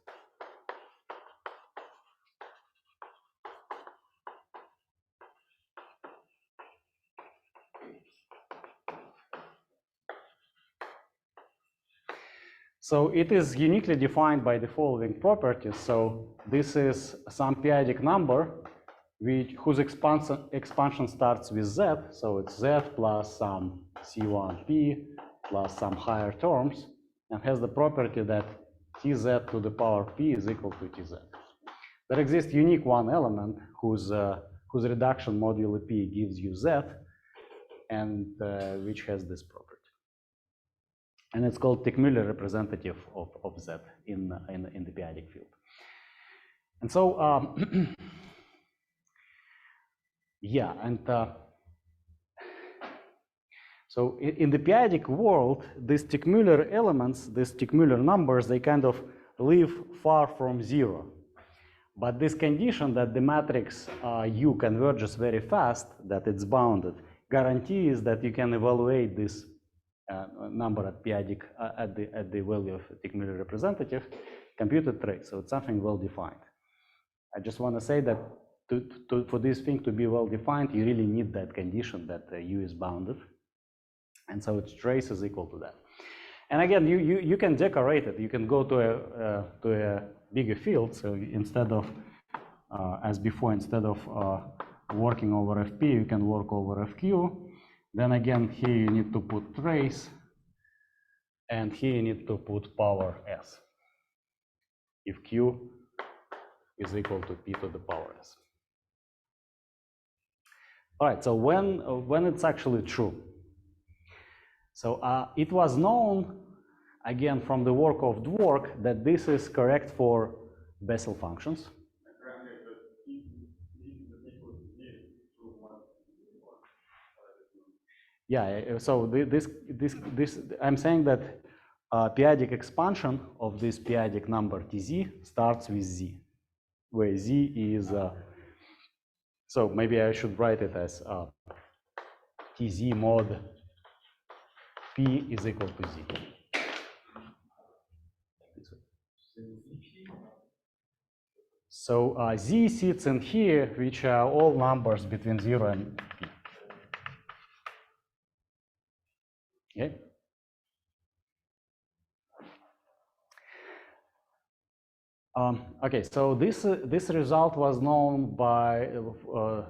Speaker 2: so it is uniquely defined by the following properties. So this is some p-adic number whose expansion starts with z. So it's z plus some c1p plus some higher terms, and has the property that tz to the power p is equal to tz. There exists unique one element whose reduction modulo p gives you z, and which has this property. And it's called Teichmüller representative of Z in the p-adic field. And so, yeah, and so in the p-adic world, these Teichmüller elements, these Teichmüller numbers, they kind of live far from zero. But this condition that the matrix U converges very fast, that it's bounded, guarantees that you can evaluate this number at p-adic at the value of Teichmüller representative computed trace. So it's something well defined. I just want to say that for this thing to be well defined, you really need that condition that U is bounded, and so its trace is equal to that. And again, you can decorate it. You can go to a bigger field. So instead of as before, instead of working over FP, you can work over FQ. Then again, here you need to put trace, and here you need to put power S, if Q is equal to P to the power S. All right, so when it's actually true. So it was known, again, from the work of Dwork, that this is correct for Bessel functions. Yeah, so this I'm saying that p-adic expansion of this p-adic number Tz starts with Z, where Z is, so maybe I should write it as Tz mod P is equal to Z. So Z sits in here, which are all numbers between 0 and P. Okay. Okay, so this result was known by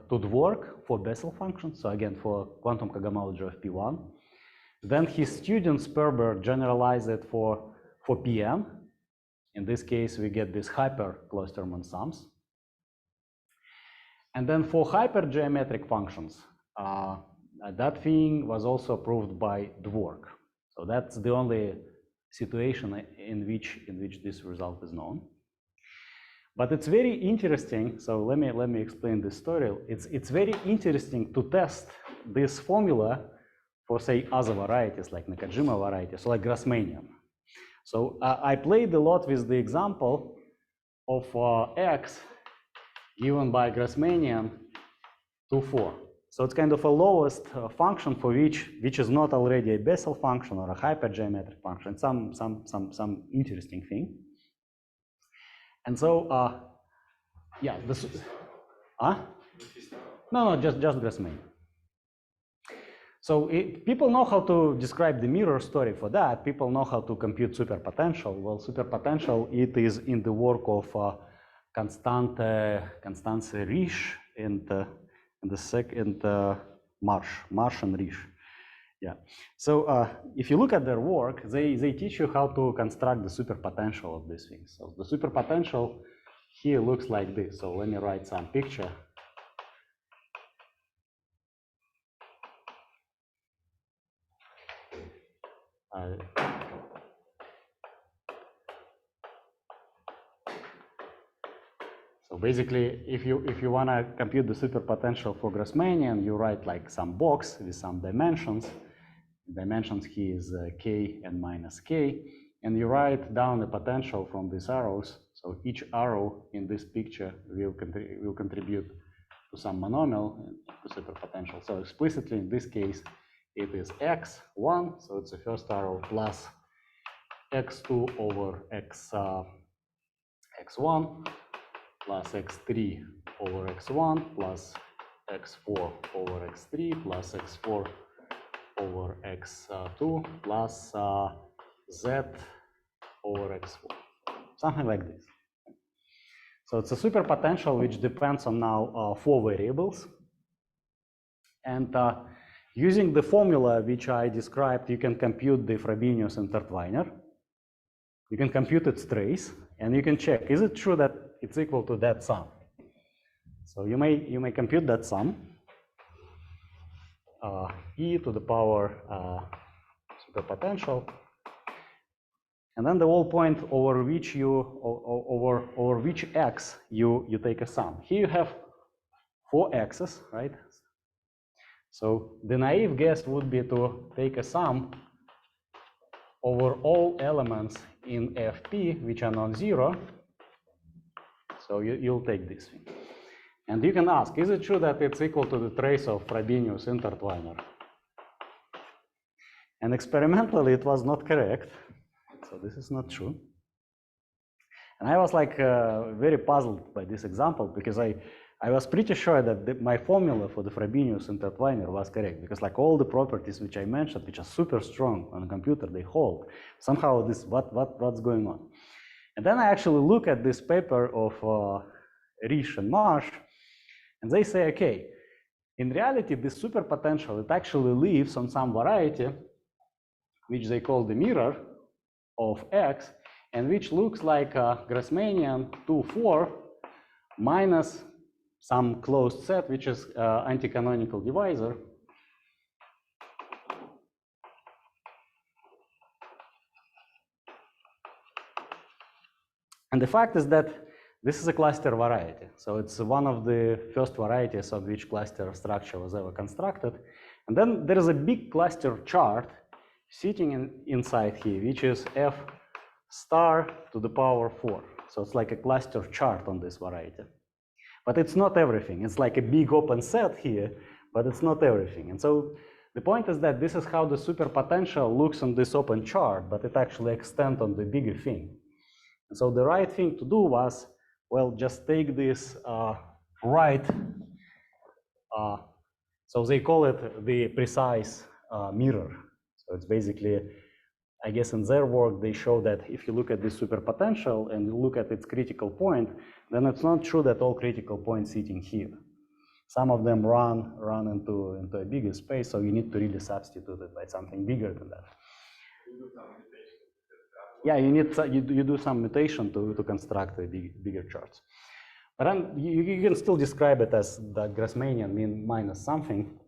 Speaker 2: to Dwork for Bessel functions. So again, for quantum cohomology of P1. Then his student Sperber generalized it for Pn. In this case, we get these hyper-Kloosterman sums. And then for hypergeometric functions, that thing was also proved by Dwork. So that's the only situation in which this result is known. But it's very interesting. So let me explain this story. It's very interesting to test this formula for, say, other varieties like Nakajima varieties, like Grassmannian. So I played a lot with the example of x given by Grassmannian 2, 4. So it's kind of a lowest function for which is not already a Bessel function or a hypergeometric function. Some interesting thing. And so yeah, this. No, just Grassmannian. So people know how to describe the mirror story for that. People know how to compute superpotential. Well, superpotential, it is in the work of Constance Rietsch and Marsh and Rietsch. Yeah. So if you look at their work, they teach you how to construct the superpotential of these things. So the superpotential here looks like this. So let me write some picture. So basically, if you want to compute the superpotential for Grassmannian, you write like some box with some dimensions. Dimensions here is k and minus k, and you write down the potential from these arrows. So each arrow in this picture will contribute to some monomial to superpotential. So explicitly in this case, it is x1, so it's the first arrow, plus x2 over x1 plus x3 over x1 plus x4 over x3 plus x4 over x2 plus z over x4, something like this. So it's a superpotential which depends on now 4 variables. And using the formula which I described, you can compute the Frobenius intertwiner. You can compute its trace, and you can check, is it true that it's equal to that sum? So you may compute that sum, e to the power superpotential, and then the whole point over which over which x you take a sum. Here you have 4 x's, right? So the naive guess would be to take a sum over all elements in Fp which are non-zero. So you'll take this thing. And you can ask, is it true that it's equal to the trace of Frobenius intertwiner? And experimentally, it was not correct. So this is not true. And I was like very puzzled by this example, because I was pretty sure that my formula for the Frobenius intertwiner was correct, because like all the properties which I mentioned, which are super strong on a computer, they hold. Somehow this, what's going on? And then I actually look at this paper of Rietsch and Marsh, and they say, okay, in reality, this superpotential, it actually lives on some variety, which they call the mirror of x, and which looks like Grassmannian 2, 4 minus some closed set, which is anti-canonical divisor. And the fact is that this is a cluster variety. So it's one of the first varieties of which cluster structure was ever constructed. And then there is a big cluster chart sitting inside here, which is f star to the power 4. So it's like a cluster chart on this variety. But it's not everything. It's like a big open set here, but it's not everything. And so The point is that this is how the superpotential looks on this open chart, but it actually extends on the bigger thing. And so the right thing to do was, well, just take this right, so they call it the precise mirror. So it's basically, I guess in their work, they show that if you look at this superpotential and you look at its critical point, then it's not true that all critical points sitting here. Some of them run into a bigger space, so you need to really substitute it by something bigger than that. Yeah, you do some mutation to construct a bigger charts. But then you can still describe it as the Grassmannian mean minus something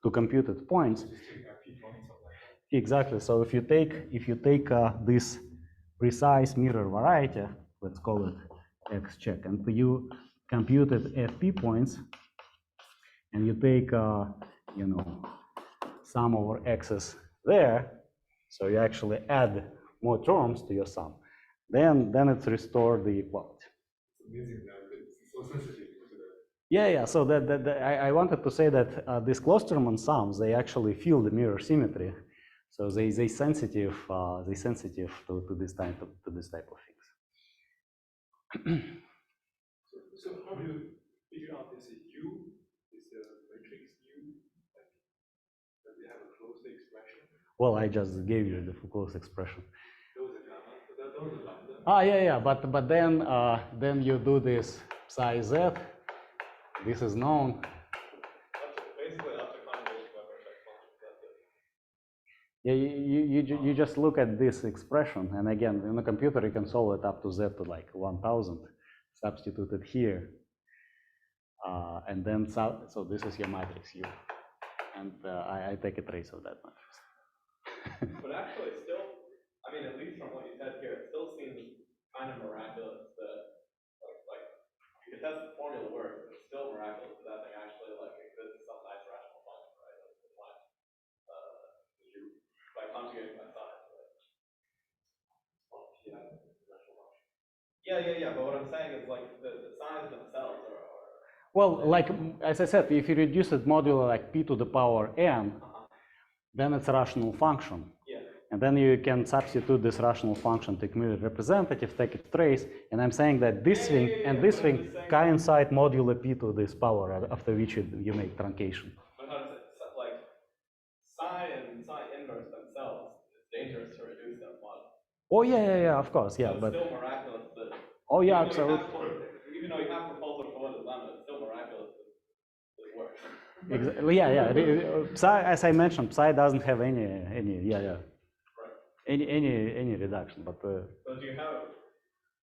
Speaker 2: to computed points. Exactly. So if you take this precise mirror variety, let's call it X check, and you computed FP points, and you take you know, sum over x's there, so you actually add more terms to your sum, then it's restored the equality.
Speaker 1: It's amazing that it's so sensitive to that.
Speaker 2: Yeah. So I wanted to say that these Kloosterman sums, they actually feel the mirror symmetry, so they sensitive to this type of things.
Speaker 1: So how do you figure out this U, this matrix U, like, does it have a closed expression?
Speaker 2: Well, I just gave you the closed expression.
Speaker 1: Those are gamma. Those are lambda.
Speaker 2: Yeah. But then you do this psi z. This is known.
Speaker 4: Basically, after conjugation, that's it.
Speaker 2: Yeah, you just look at this expression, and again, in a computer you can solve it up to z to like 1000, substitute it here, and then so this is your matrix U, and I take a trace of that matrix.
Speaker 4: But actually, still, I mean, at least from what you said here, it still seems kind of miraculous that, like you can test the formula works, but it's still miraculous that that thing actually like exists some nice rational function, right? By conjugating that size, right? Yeah. But what I'm saying is like the signs themselves are
Speaker 2: Well, like as I said, if you reduce it modulo like p to the power n, then it's a rational function.
Speaker 4: Yeah.
Speaker 2: And then you can substitute this rational function to commutative representative, take its trace, and I'm saying that this thing and this thing coincide modulo p to this power after which you make truncation.
Speaker 4: But how does it, like, psi and psi inverse themselves, it's dangerous to reduce them one.
Speaker 2: Oh yeah, of course, yeah,
Speaker 4: So it's
Speaker 2: but
Speaker 4: still miraculous that.
Speaker 2: oh yeah,
Speaker 4: absolutely.
Speaker 2: absolutely.
Speaker 4: Even though you have proposal for what is lambda, it's still miraculous that it works.
Speaker 2: Exactly. Yeah. Psi, as I mentioned, psi doesn't have any any reduction, but.
Speaker 4: So do you have?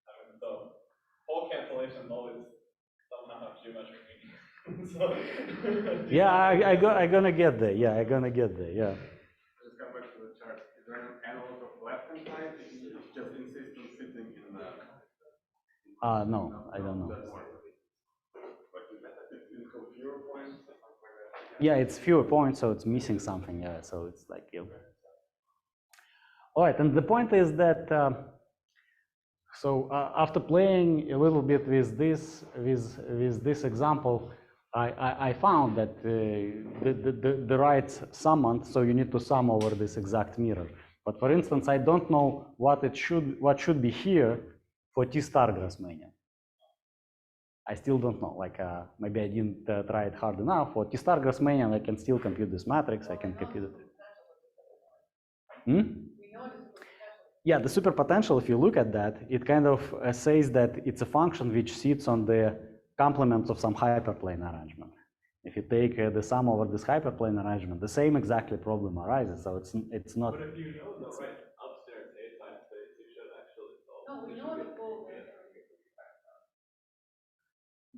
Speaker 4: I mean, so whole cancellation always somehow have geometric meaning. So,
Speaker 2: yeah, I'm gonna get there. Yeah, I'm gonna get there. Yeah.
Speaker 5: Let's come back to the chart. Is there an analog of left-hand side? It's just insistent sitting in the.
Speaker 2: No, I don't know. Yeah, it's fewer points, so it's missing something. Yeah, so it's like. Yeah. All right, and the point is that after playing a little bit with this example, I found that the right summand, so you need to sum over this exact mirror. But for instance, I don't know what should be here for T star Grassmannian. I still don't know. Like maybe I didn't try it hard enough. For T star Grassmannian, I can still compute this matrix. I can compute it. Yeah, the superpotential, if you look at that, it kind of says that it's a function which sits on the complements of some hyperplane arrangement. If you take the sum over this hyperplane arrangement, the same exactly problem arises. So it's not.
Speaker 4: But if you know the right upstairs A-side space, you should actually solve.
Speaker 3: No, we know the full.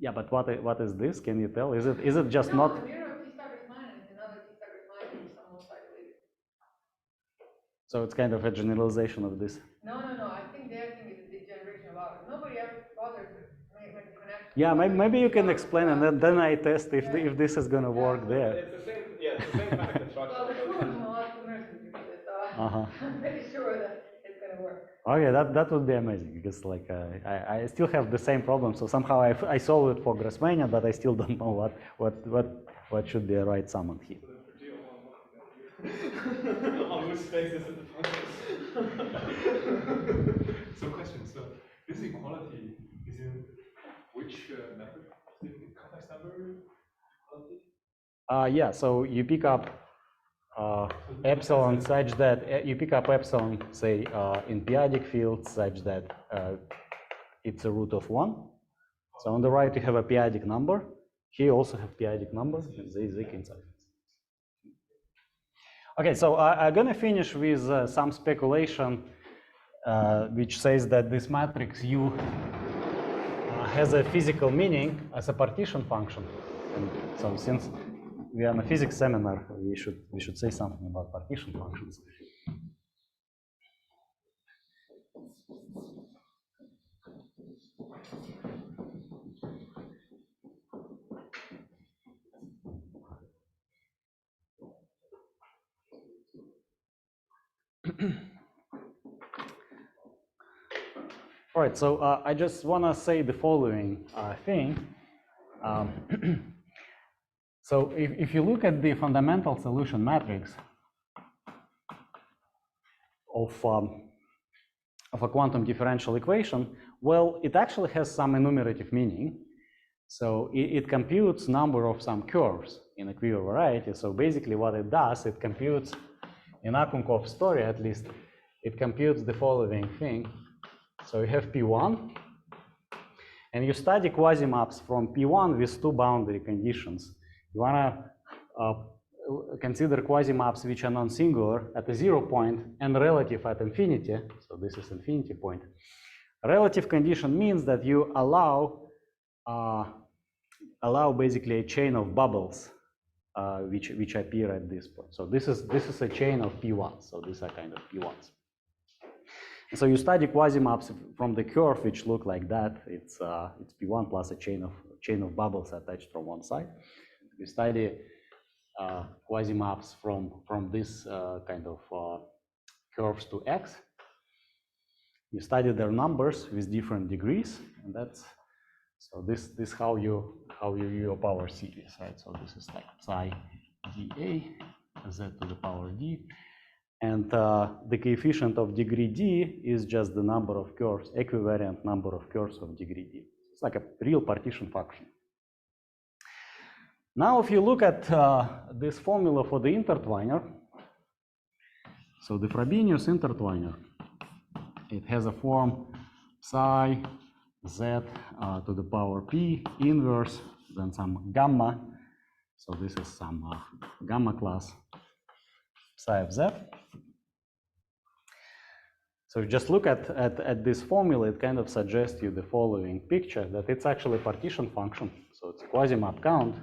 Speaker 2: Yeah, but what is this? Can you tell? Is it just
Speaker 3: No,
Speaker 2: not?
Speaker 3: the mirror of T star Grassmannian is another T star Grassmannian with some multi related.
Speaker 2: So it's kind of a generalization of this.
Speaker 3: No. I think their thing is a degeneration of ours. Nobody ever bothered to make a connection.
Speaker 2: Yeah, maybe you can explain, and then I test if this is going to work there.
Speaker 4: It's the same, it's the same kind of construction.
Speaker 3: Well, the fluid homological mirrors can do this, so I'm pretty sure that it's going to work.
Speaker 2: Okay, that would be amazing because like I still have the same problem. So somehow I solved it for Grassmannian, but I still don't know what should be a right summand here.
Speaker 4: On which space is it the function?
Speaker 1: So question, so this equality is in which method? Is it in context number equality?
Speaker 2: Yeah, so you pick up epsilon such that you pick up epsilon, say, in p-adic field such that it's a root of 1. So on the right you have a p-adic number. Here you also have p-adic number, and there is inside. Okay, so I'm going to finish with some speculation which says that this matrix U has a physical meaning as a partition function. And so since we are in a physics seminar, we should say something about partition functions. All right, so I just want to say the following thing. So if you look at the fundamental solution matrix of a quantum differential equation, well, it actually has some enumerative meaning. So it computes number of some curves in a quiver variety. So basically what it does, it computes, in Akunkov's story at least, it computes the following thing. So you have P1, and you study quasi-maps from P1 with two boundary conditions. You want to consider quasi-maps which are non-singular at the 0 point and relative at infinity. So this is infinity point. A relative condition means that you allow basically a chain of bubbles which appear at this point. So this is a chain of P1. So these are kind of P1s. So you study quasi-maps from the curve which look like that. It's P1 plus a chain of bubbles attached from one side. You study quasi-maps from this kind of curves to X. You study their numbers with different degrees, and that's so this how you your power series, right? So this is like psi dA z to the power d. And the coefficient of degree d is just the number of curves, equivariant number of curves of degree d. It's like a real partition function. Now, if you look at this formula for the intertwiner, so the Frobenius intertwiner, it has a form psi z to the power p inverse, then some gamma. So this is some gamma class psi of z. So if you just look at this formula, it kind of suggests you the following picture, that it's actually a partition function. So it's a quasi-map count.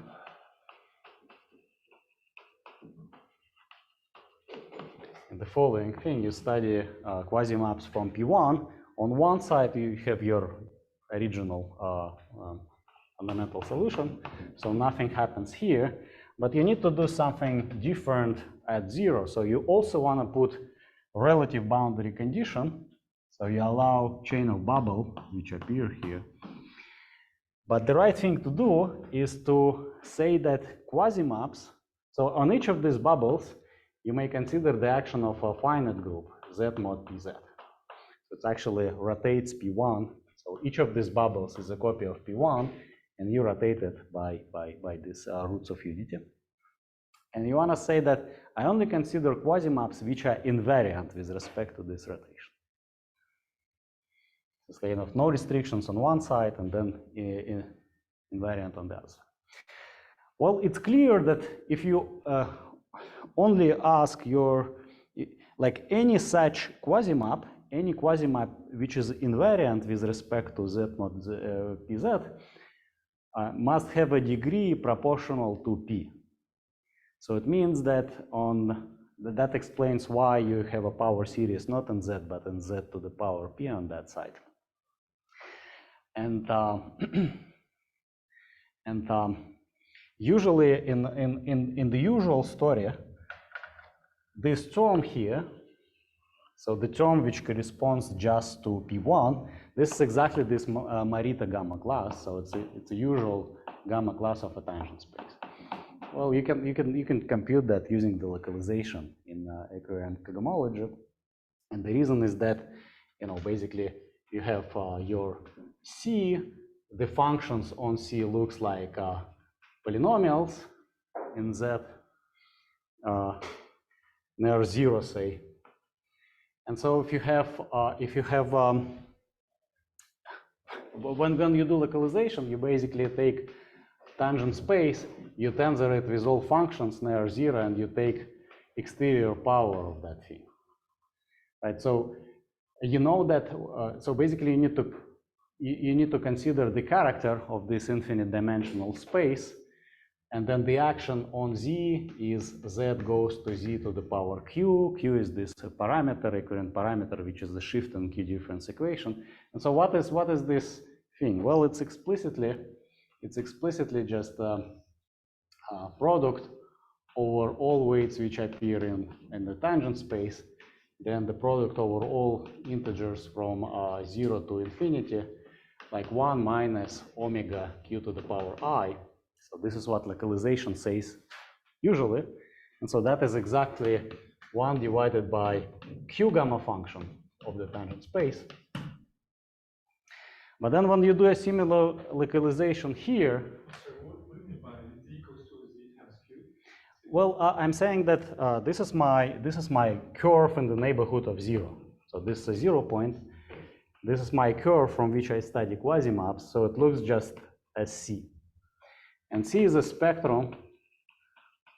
Speaker 2: And the following thing, you study quasi-maps from P1. On one side, you have your original fundamental solution, so nothing happens here. But you need to do something different at 0. So you also want to put relative boundary condition. So you allow chain of bubble, which appear here. But the right thing to do is to say that quasi-maps, so on each of these bubbles, you may consider the action of a finite group, Z mod Pz. So it actually rotates P1. So each of these bubbles is a copy of P1, and you rotate it by these roots of unity. And you want to say that I only consider quasi-maps which are invariant with respect to this rotation. It's kind of no restrictions on one side and then invariant on the other side. Well, it's clear that if you only ask like any such quasi-map, any quasi-map which is invariant with respect to Z mod Pz must have a degree proportional to P. So it means that that explains why you have a power series not in Z but in Z to the power P on that side. And usually in the usual story, this term here, so the term which corresponds just to P1, this is exactly this Morita gamma class. So it's a usual gamma class of a tangent space. Well, you can compute that using the localization in equivariant cohomology, and the reason is that, you know, basically you have your C, the functions on C looks like polynomials in Z near zero, say. And so if you have when you do localization, you basically take tangent space, you tensor it with all functions near zero, and you take exterior power of that thing, right? So you know that. So basically, you need to consider the character of this infinite dimensional space, and then the action on Z is Z goes to Z to the power Q. Q is this parameter, equivalent parameter, which is the shift in Q difference equation. And so what is this thing? Well, it's explicitly just a product over all weights which appear in the tangent space, then the product over all integers from 0 to infinity, like 1 minus omega Q to the power I. So this is what localization says usually. And so that is exactly 1 divided by Q gamma function of the tangent space. But then when you do a similar localization here,
Speaker 1: So what do you mean by Z equals to Z times Q?
Speaker 2: well, I'm saying that this is my curve in the neighborhood of 0. So this is a 0 point. This is my curve from which I study quasi-maps. So it looks just as C. And C is a spectrum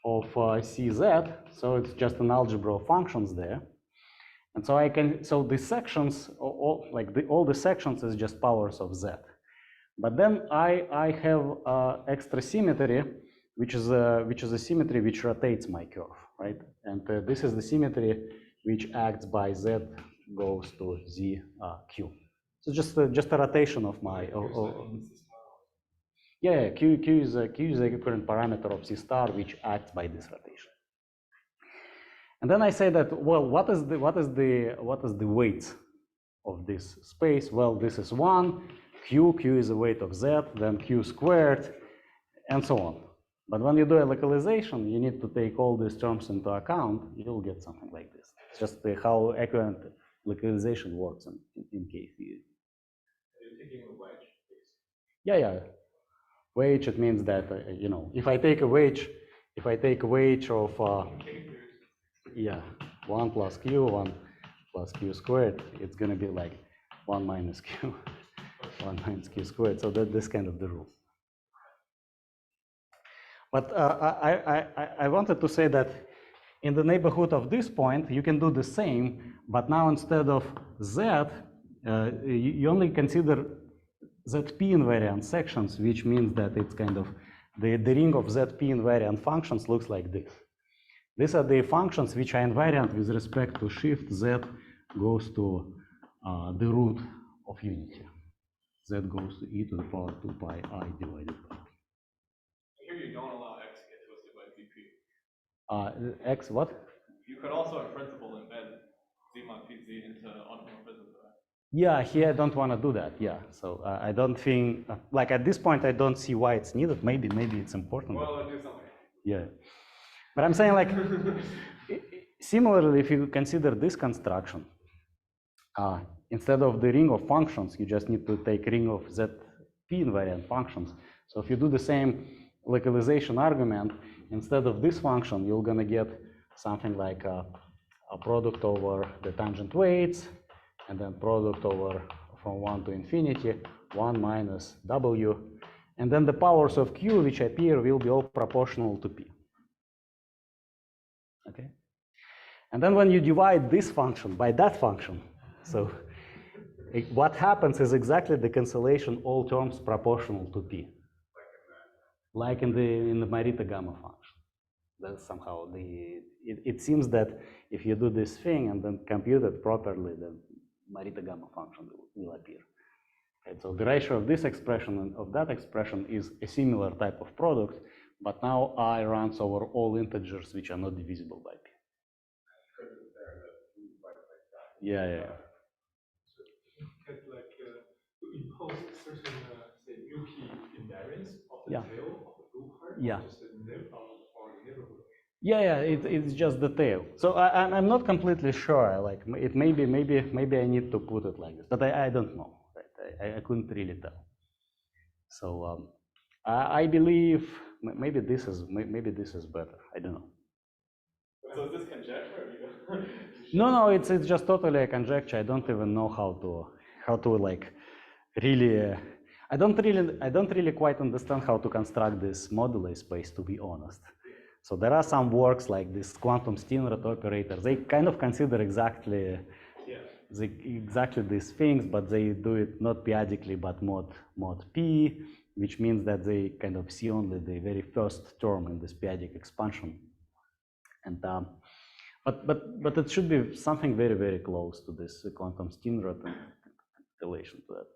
Speaker 2: of CZ, so it's just an algebra of functions there. And so so the sections, all the sections is just powers of Z. But then I have extra symmetry, which is a symmetry which rotates my curve, right? And this is the symmetry which acts by Z goes to Z Q. So just a rotation of my. Yeah, Q is the equivalent parameter of C star which acts by this rotation. And then I say that, well, what is the weight of this space? Well, this is 1. Q is the weight of Z, then Q squared, and so on. But when you do a localization, you need to take all these terms into account. You'll get something like this. It's just how equivalent localization works in K theory.
Speaker 1: Are you taking a wedge?
Speaker 2: Yeah. Wedge, it means that, you know, if I take a wedge of, 1 plus Q, 1 plus Q squared, it's going to be like 1 minus Q, 1 minus Q squared. So that's kind of the rule. But I wanted to say that in the neighborhood of this point, you can do the same, but now instead of Z, you only consider ZP invariant sections, which means that it's kind of the ring of ZP invariant functions looks like this. These are the functions which are invariant with respect to shift. Z goes to the root of unity. Z goes to e to the power 2 pi I divided by p.
Speaker 4: Here you don't allow x to get twisted by VP.
Speaker 2: X what?
Speaker 4: You could also, in principle, embed Z mod PZ into automorphism.
Speaker 2: Yeah, here I don't want to do that. Yeah, so I don't think, like at this point, I don't see why it's needed. Maybe it's important.
Speaker 1: Well, I'll do something.
Speaker 2: Yeah, but I'm saying like, similarly, if you consider this construction, instead of the ring of functions, you just need to take ring of ZP invariant functions. So if you do the same localization argument, instead of this function, you're gonna get something like a product over the tangent weights, and then product over from 1 to infinity, 1 minus W, and then the powers of Q which appear will be all proportional to P. Okay? And then when you divide this function by that function, so what happens is exactly the cancellation all terms proportional to P. Like in the Morita gamma function. That's somehow it seems that if you do this thing and then compute it properly, then Morita gamma function will appear. And so the ratio of this expression and of that expression is a similar type of product, but now I runs over all integers which are not divisible by P. Yeah.
Speaker 1: So you can like to impose certain say mu P invariance of the tail of the blue part,
Speaker 2: Yeah.
Speaker 1: just a nib of
Speaker 2: Yeah, it's just the tail. So I'm not completely sure. Like it maybe I need to put it like this, but I don't know. Right? I couldn't really tell. So I believe maybe this is better. I don't know.
Speaker 4: So is this conjecture? Or you
Speaker 2: No, it's just totally a conjecture. I don't even know how to like really. I don't really quite understand how to construct this moduli space, to be honest. So there are some works like this quantum Steenrod operator. They kind of consider exactly these things, but they do it not p-adically but mod p, which means that they kind of see only the very first term in this p-adic expansion. And but it should be something very close to this quantum Steenrod in relation to that.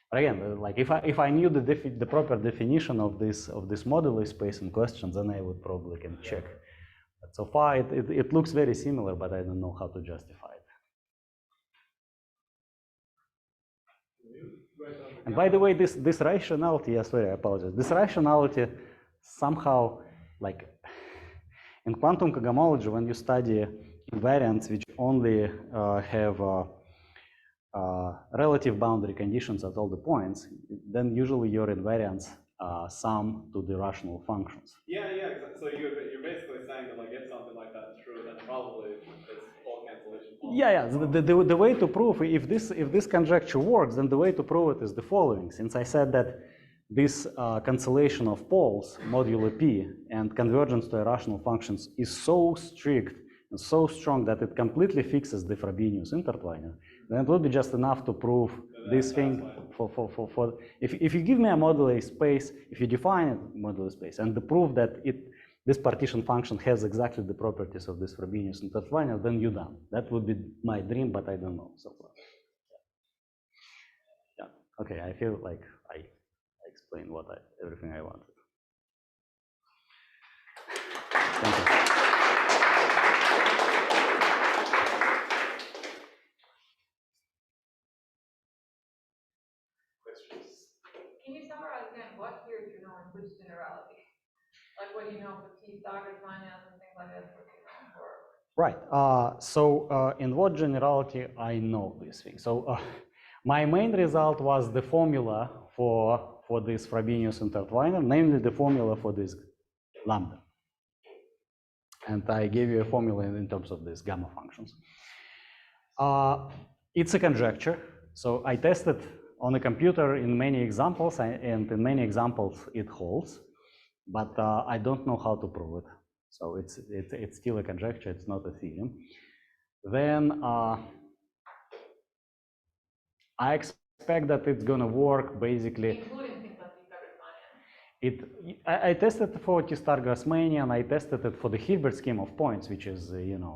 Speaker 2: But again, like if I knew the proper definition of this moduli space in question, then I would probably can check. But so far it looks very similar, but I don't know how to justify it. And by the way, this rationality, sorry, I apologize. This rationality somehow, like in quantum cohomology, when you study invariants which only have relative boundary conditions at all the points, then usually your invariants sum to the rational functions.
Speaker 4: Yeah, exactly. So you're basically saying that like if something like that is true, then probably it's all cancellation.
Speaker 2: Yeah. The way to prove if this conjecture works, then the way to prove it is the following. Since I said that this cancellation of poles modulo p and convergence to irrational functions is so strict and so strong that it completely fixes the Frobenius intertwiner, then it would be just enough to prove this thing for if you give me a moduli space, if you define a moduli space and the proof that this partition function has exactly the properties of this Frobenius intertwiner, then you're done. That would be my dream, but I don't know so far. Yeah. Okay, I feel like I explained everything I wanted. Thank you.
Speaker 3: Can you summarize again what here do you know in which generality? Like what do you know for T-star, Grassmannians, and things like that? What do you know for?
Speaker 2: Right. So in what generality I know these things? So my main result was the formula for this Frobenius intertwiner, namely the formula for this lambda. And I gave you a formula in terms of these gamma functions. It's a conjecture. So I tested on a computer in many examples, and in many examples it holds, but I don't know how to prove it. So it's still a conjecture, it's not a theorem. Then I expect that it's going to work basically.
Speaker 3: Including things like T-star, Grassmannian.
Speaker 2: I tested for T-star Grassmannian, I tested it for the Hilbert scheme of points, which is,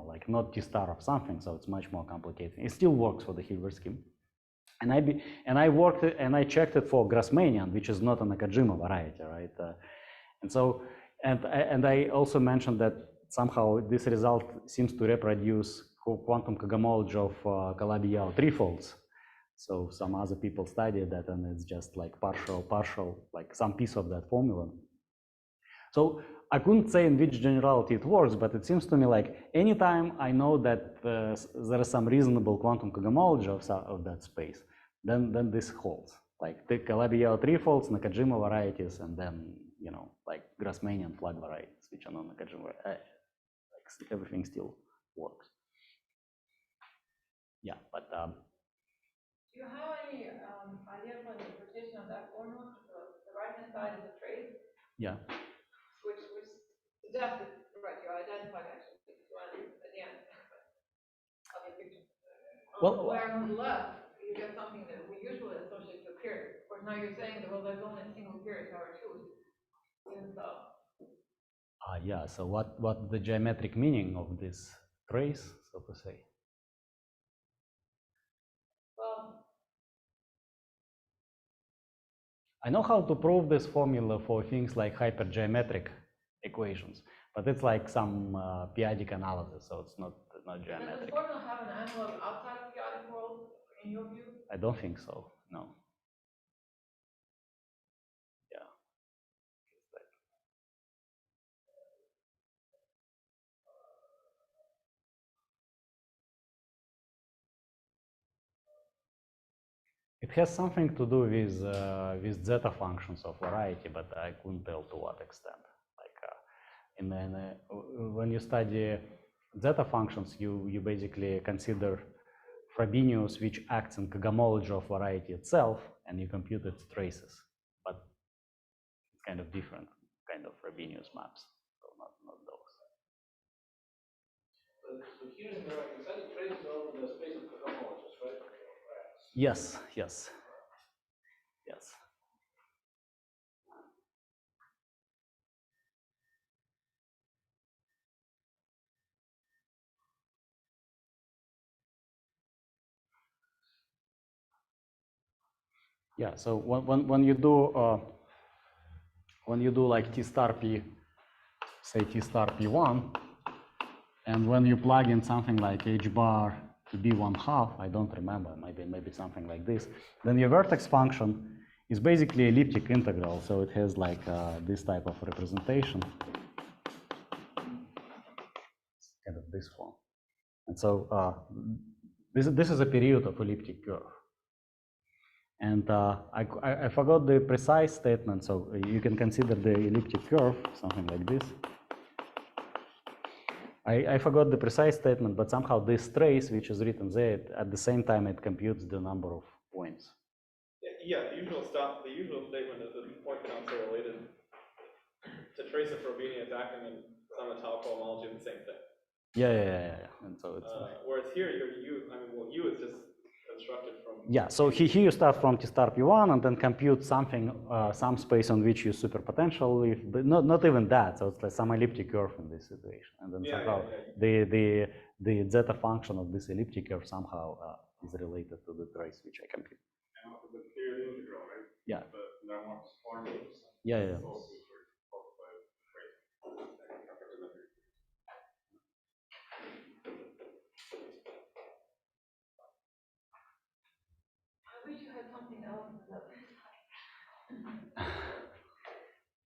Speaker 2: like not T-star of something, so it's much more complicated. It still works for the Hilbert scheme. And I checked it for Grassmannian, which is not a Nakajima variety, right? And I also mentioned that somehow this result seems to reproduce quantum cohomology of Calabi-Yau threefolds. So some other people studied that, and it's just like partial, like some piece of that formula. So I couldn't say in which generality it works, but it seems to me like anytime I know that there is some reasonable quantum cohomology of that space, then this holds. Like the Calabi-Yau threefolds, Nakajima varieties, and then like Grassmannian flag varieties, which are not Nakajima. Like everything still works. Yeah, but.
Speaker 3: Do you have any idea for the interpretation of that formula? The right-hand side is a trace.
Speaker 2: Yeah.
Speaker 3: Which suggests that you identified actually at the end of your picture.
Speaker 2: Well,
Speaker 3: where on the left you get something that we usually associate to a period. Of course, now you're saying that there's only a single period to our truth.
Speaker 2: Yeah. So what the geometric meaning of this trace, so to say?
Speaker 3: Well,
Speaker 2: I know how to prove this formula for things like hypergeometric equations, but it's like some p-adic analysis, so it's not geometric.
Speaker 3: Does the formula have an analog outside of the p-adic world, in your view?
Speaker 2: I don't think so, no. Yeah. It has something to do with zeta functions of variety, but I couldn't tell to what extent. Like when you study zeta functions, you basically consider Frobenius, which acts in cohomology of variety itself, and you compute its traces. But it's kind of different kind of Frobenius maps, so not those.
Speaker 6: So here in the right side, it traces over the space of cohomologies, right?
Speaker 2: Yes, yes, yes. Yeah. So when you do like T star P, say T star P1, and when you plug in something like H bar to be 1/2, I don't remember, maybe something like this, then your vertex function is basically elliptic integral. So it has like this type of representation, kind of this form. And so this is a period of elliptic curve. And I forgot the precise statement, so you can consider the elliptic curve, something like this. I forgot the precise statement, but somehow this trace, which is written there, at the same time it computes the number of points.
Speaker 4: Yeah, the usual statement is that the point counts are related to trace of Frobenius acting in summittal cohomology is the same thing.
Speaker 2: Yeah. And so it's
Speaker 4: whereas here, U is just constructed from.
Speaker 2: Yeah, so here you start from T star P1 and then compute something, some space on which you superpotential with, but not even that. So it's like some elliptic curve in this situation, and then somehow the zeta function of this elliptic curve somehow is related to the trace which I compute.
Speaker 5: And also the period integral, right?
Speaker 2: Yeah.
Speaker 5: The Lamarck's formulas.
Speaker 2: Yeah.
Speaker 3: I wish you had something else on the other side.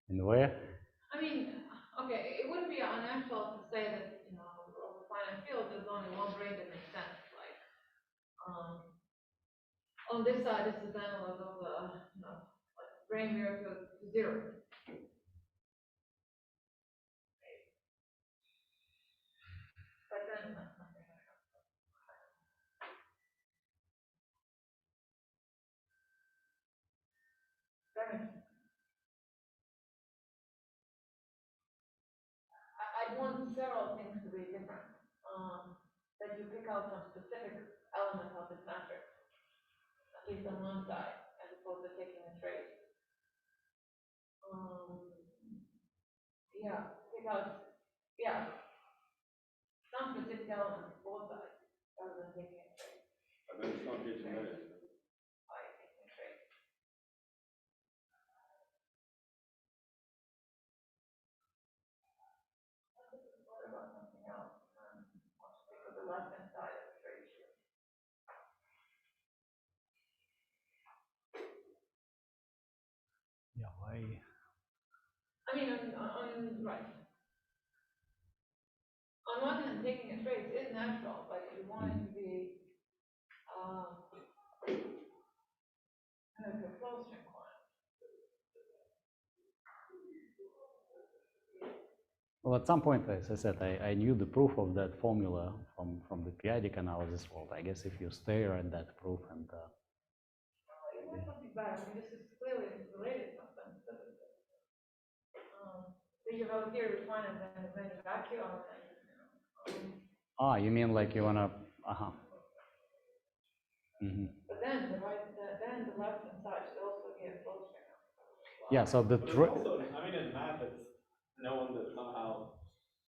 Speaker 2: In where?
Speaker 3: I mean, okay, it wouldn't be unnatural to say that, of a finite field, there's only one brain that makes sense. Like, on this side, this is analog of the, like brain mirror to zero. But then, I want several things to be different. That you pick out some specific element of this matrix, at least on one side, as opposed to taking a trace. Pick out, some specific element on both sides, rather than taking a trace.
Speaker 5: But then it's not generic.
Speaker 3: By taking a trace. What about something else? Want to pick up the left-hand side of the trace here.
Speaker 2: Yeah, why?
Speaker 3: I mean, right. On one hand, taking a trace is natural, but you want it to be kind of a Kloosterman quantity.
Speaker 2: Well, at some point, as I said, I knew the proof of that formula from the p-adic analysis. Well, I guess if you stare at that proof and
Speaker 3: You want something better. I mean, this is clearly related something. So you have here refine and then you vacuum and
Speaker 2: you mean like you wanna
Speaker 3: But then the left hand side should also be a Kloosterman.
Speaker 2: Yeah, so the
Speaker 4: Also, in math, it's known that